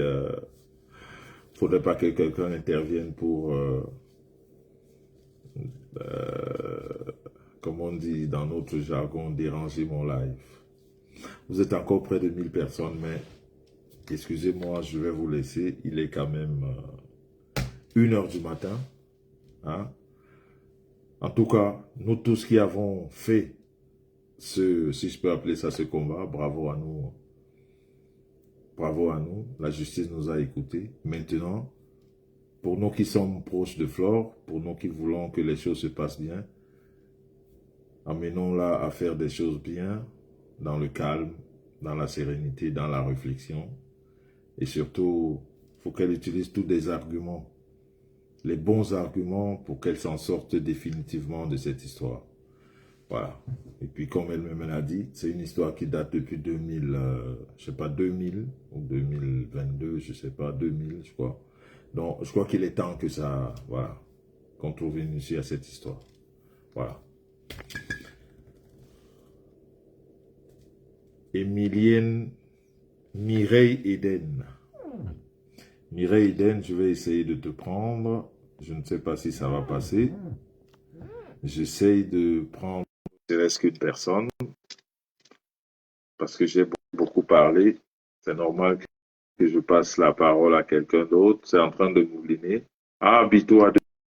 faudrait pas que quelqu'un intervienne pour, comme on dit dans notre jargon, déranger mon live. Vous êtes encore près de 1000 personnes, mais excusez-moi, je vais vous laisser. Il est quand même 1h du matin. Hein? En tout cas, nous tous qui avons fait si je peux appeler ça ce combat, bravo à nous. Bravo à nous. La justice nous a écoutés. Maintenant, pour nous qui sommes proches de Flore, pour nous qui voulons que les choses se passent bien, amenons-la à faire des choses bien, dans le calme, dans la sérénité, dans la réflexion. Et surtout, il faut qu'elle utilise tous des arguments, les bons arguments pour qu'elle s'en sorte définitivement de cette histoire. Voilà. Et puis, comme elle-même l'a dit, c'est une histoire qui date depuis 2000, je sais pas, 2000 ou 2022, je sais pas, 2000, je crois. Donc, je crois qu'il est temps que ça, voilà, qu'on trouve une issue à cette histoire. Voilà. Emilienne Mireille Eden. Mireille Eden, je vais essayer de te prendre. Je ne sais pas si ça va passer. J'essaye de prendre ne reste qu'une personne parce que j'ai beaucoup parlé. C'est normal que je passe la parole à quelqu'un d'autre. C'est en train de mouliner. Ah, Bito,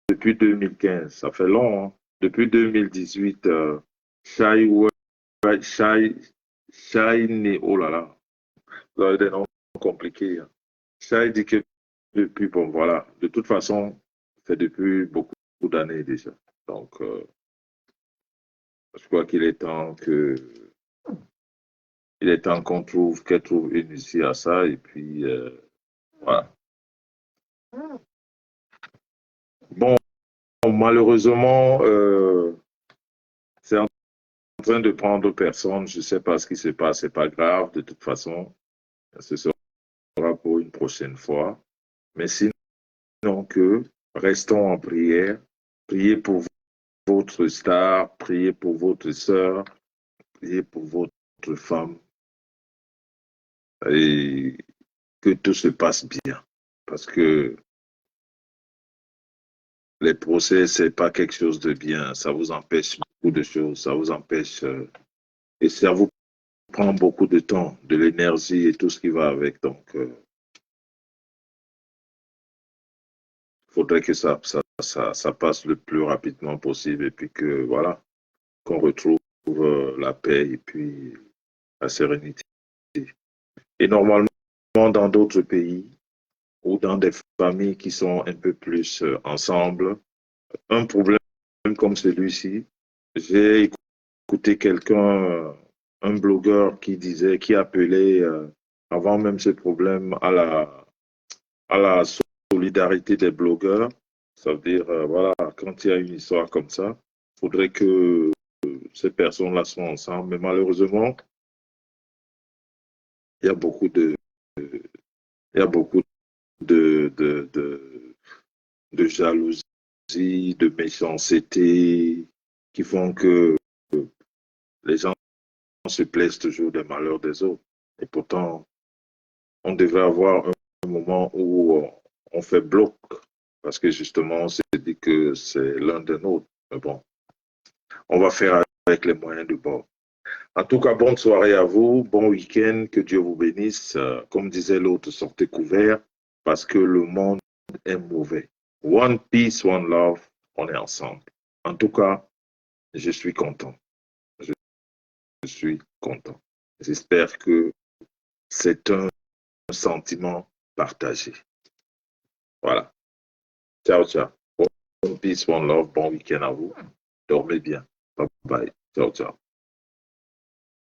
depuis 2015, ça fait long. Hein? Depuis 2018, Shai, oh là là, vous avez des noms compliqués. Hein. Shai dit que depuis, bon voilà, de toute façon, c'est depuis beaucoup d'années déjà. Donc, je crois qu'il est temps qu'elle trouve une issue à ça et puis voilà. Bon, malheureusement, c'est en train de prendre personne. Je ne sais pas ce qui se passe, c'est pas grave. De toute façon, ce sera pour une prochaine fois. Mais sinon que restons en prière. Priez pour votre star, priez pour votre sœur, priez pour votre femme et que tout se passe bien. Parce que les procès, c'est pas quelque chose de bien. Ça vous empêche beaucoup de choses. Ça vous empêche et ça vous prend beaucoup de temps, de l'énergie et tout ce qui va avec. Donc, il faudrait que ça passe le plus rapidement possible et puis que, voilà, qu'on retrouve la paix et puis la sérénité. Et normalement, dans d'autres pays ou dans des familles qui sont un peu plus ensemble, un problème comme celui-ci, j'ai écouté quelqu'un, un blogueur qui appelait avant même ce problème à la solidarité des blogueurs. Ça veut dire, voilà, quand il y a une histoire comme ça, il faudrait que ces personnes-là soient ensemble. Mais malheureusement, il y a beaucoup de, il y a beaucoup de jalousie, de méchanceté qui font que les gens se plaisent toujours des malheurs des autres. Et pourtant, on devrait avoir un moment où on fait bloc parce que justement, on s'est dit que c'est l'un des nôtres. Mais bon, on va faire avec les moyens de bord. En tout cas, bonne soirée à vous, bon week-end, que Dieu vous bénisse. Comme disait l'autre, sortez couverts parce que le monde est mauvais. One peace, one love, on est ensemble. En tout cas, je suis content. Je suis content. J'espère que c'est un sentiment partagé. Voilà. Ciao, ciao. One peace, one love, bon week-end à vous. Dormez bien. Bye bye. Ciao, ciao.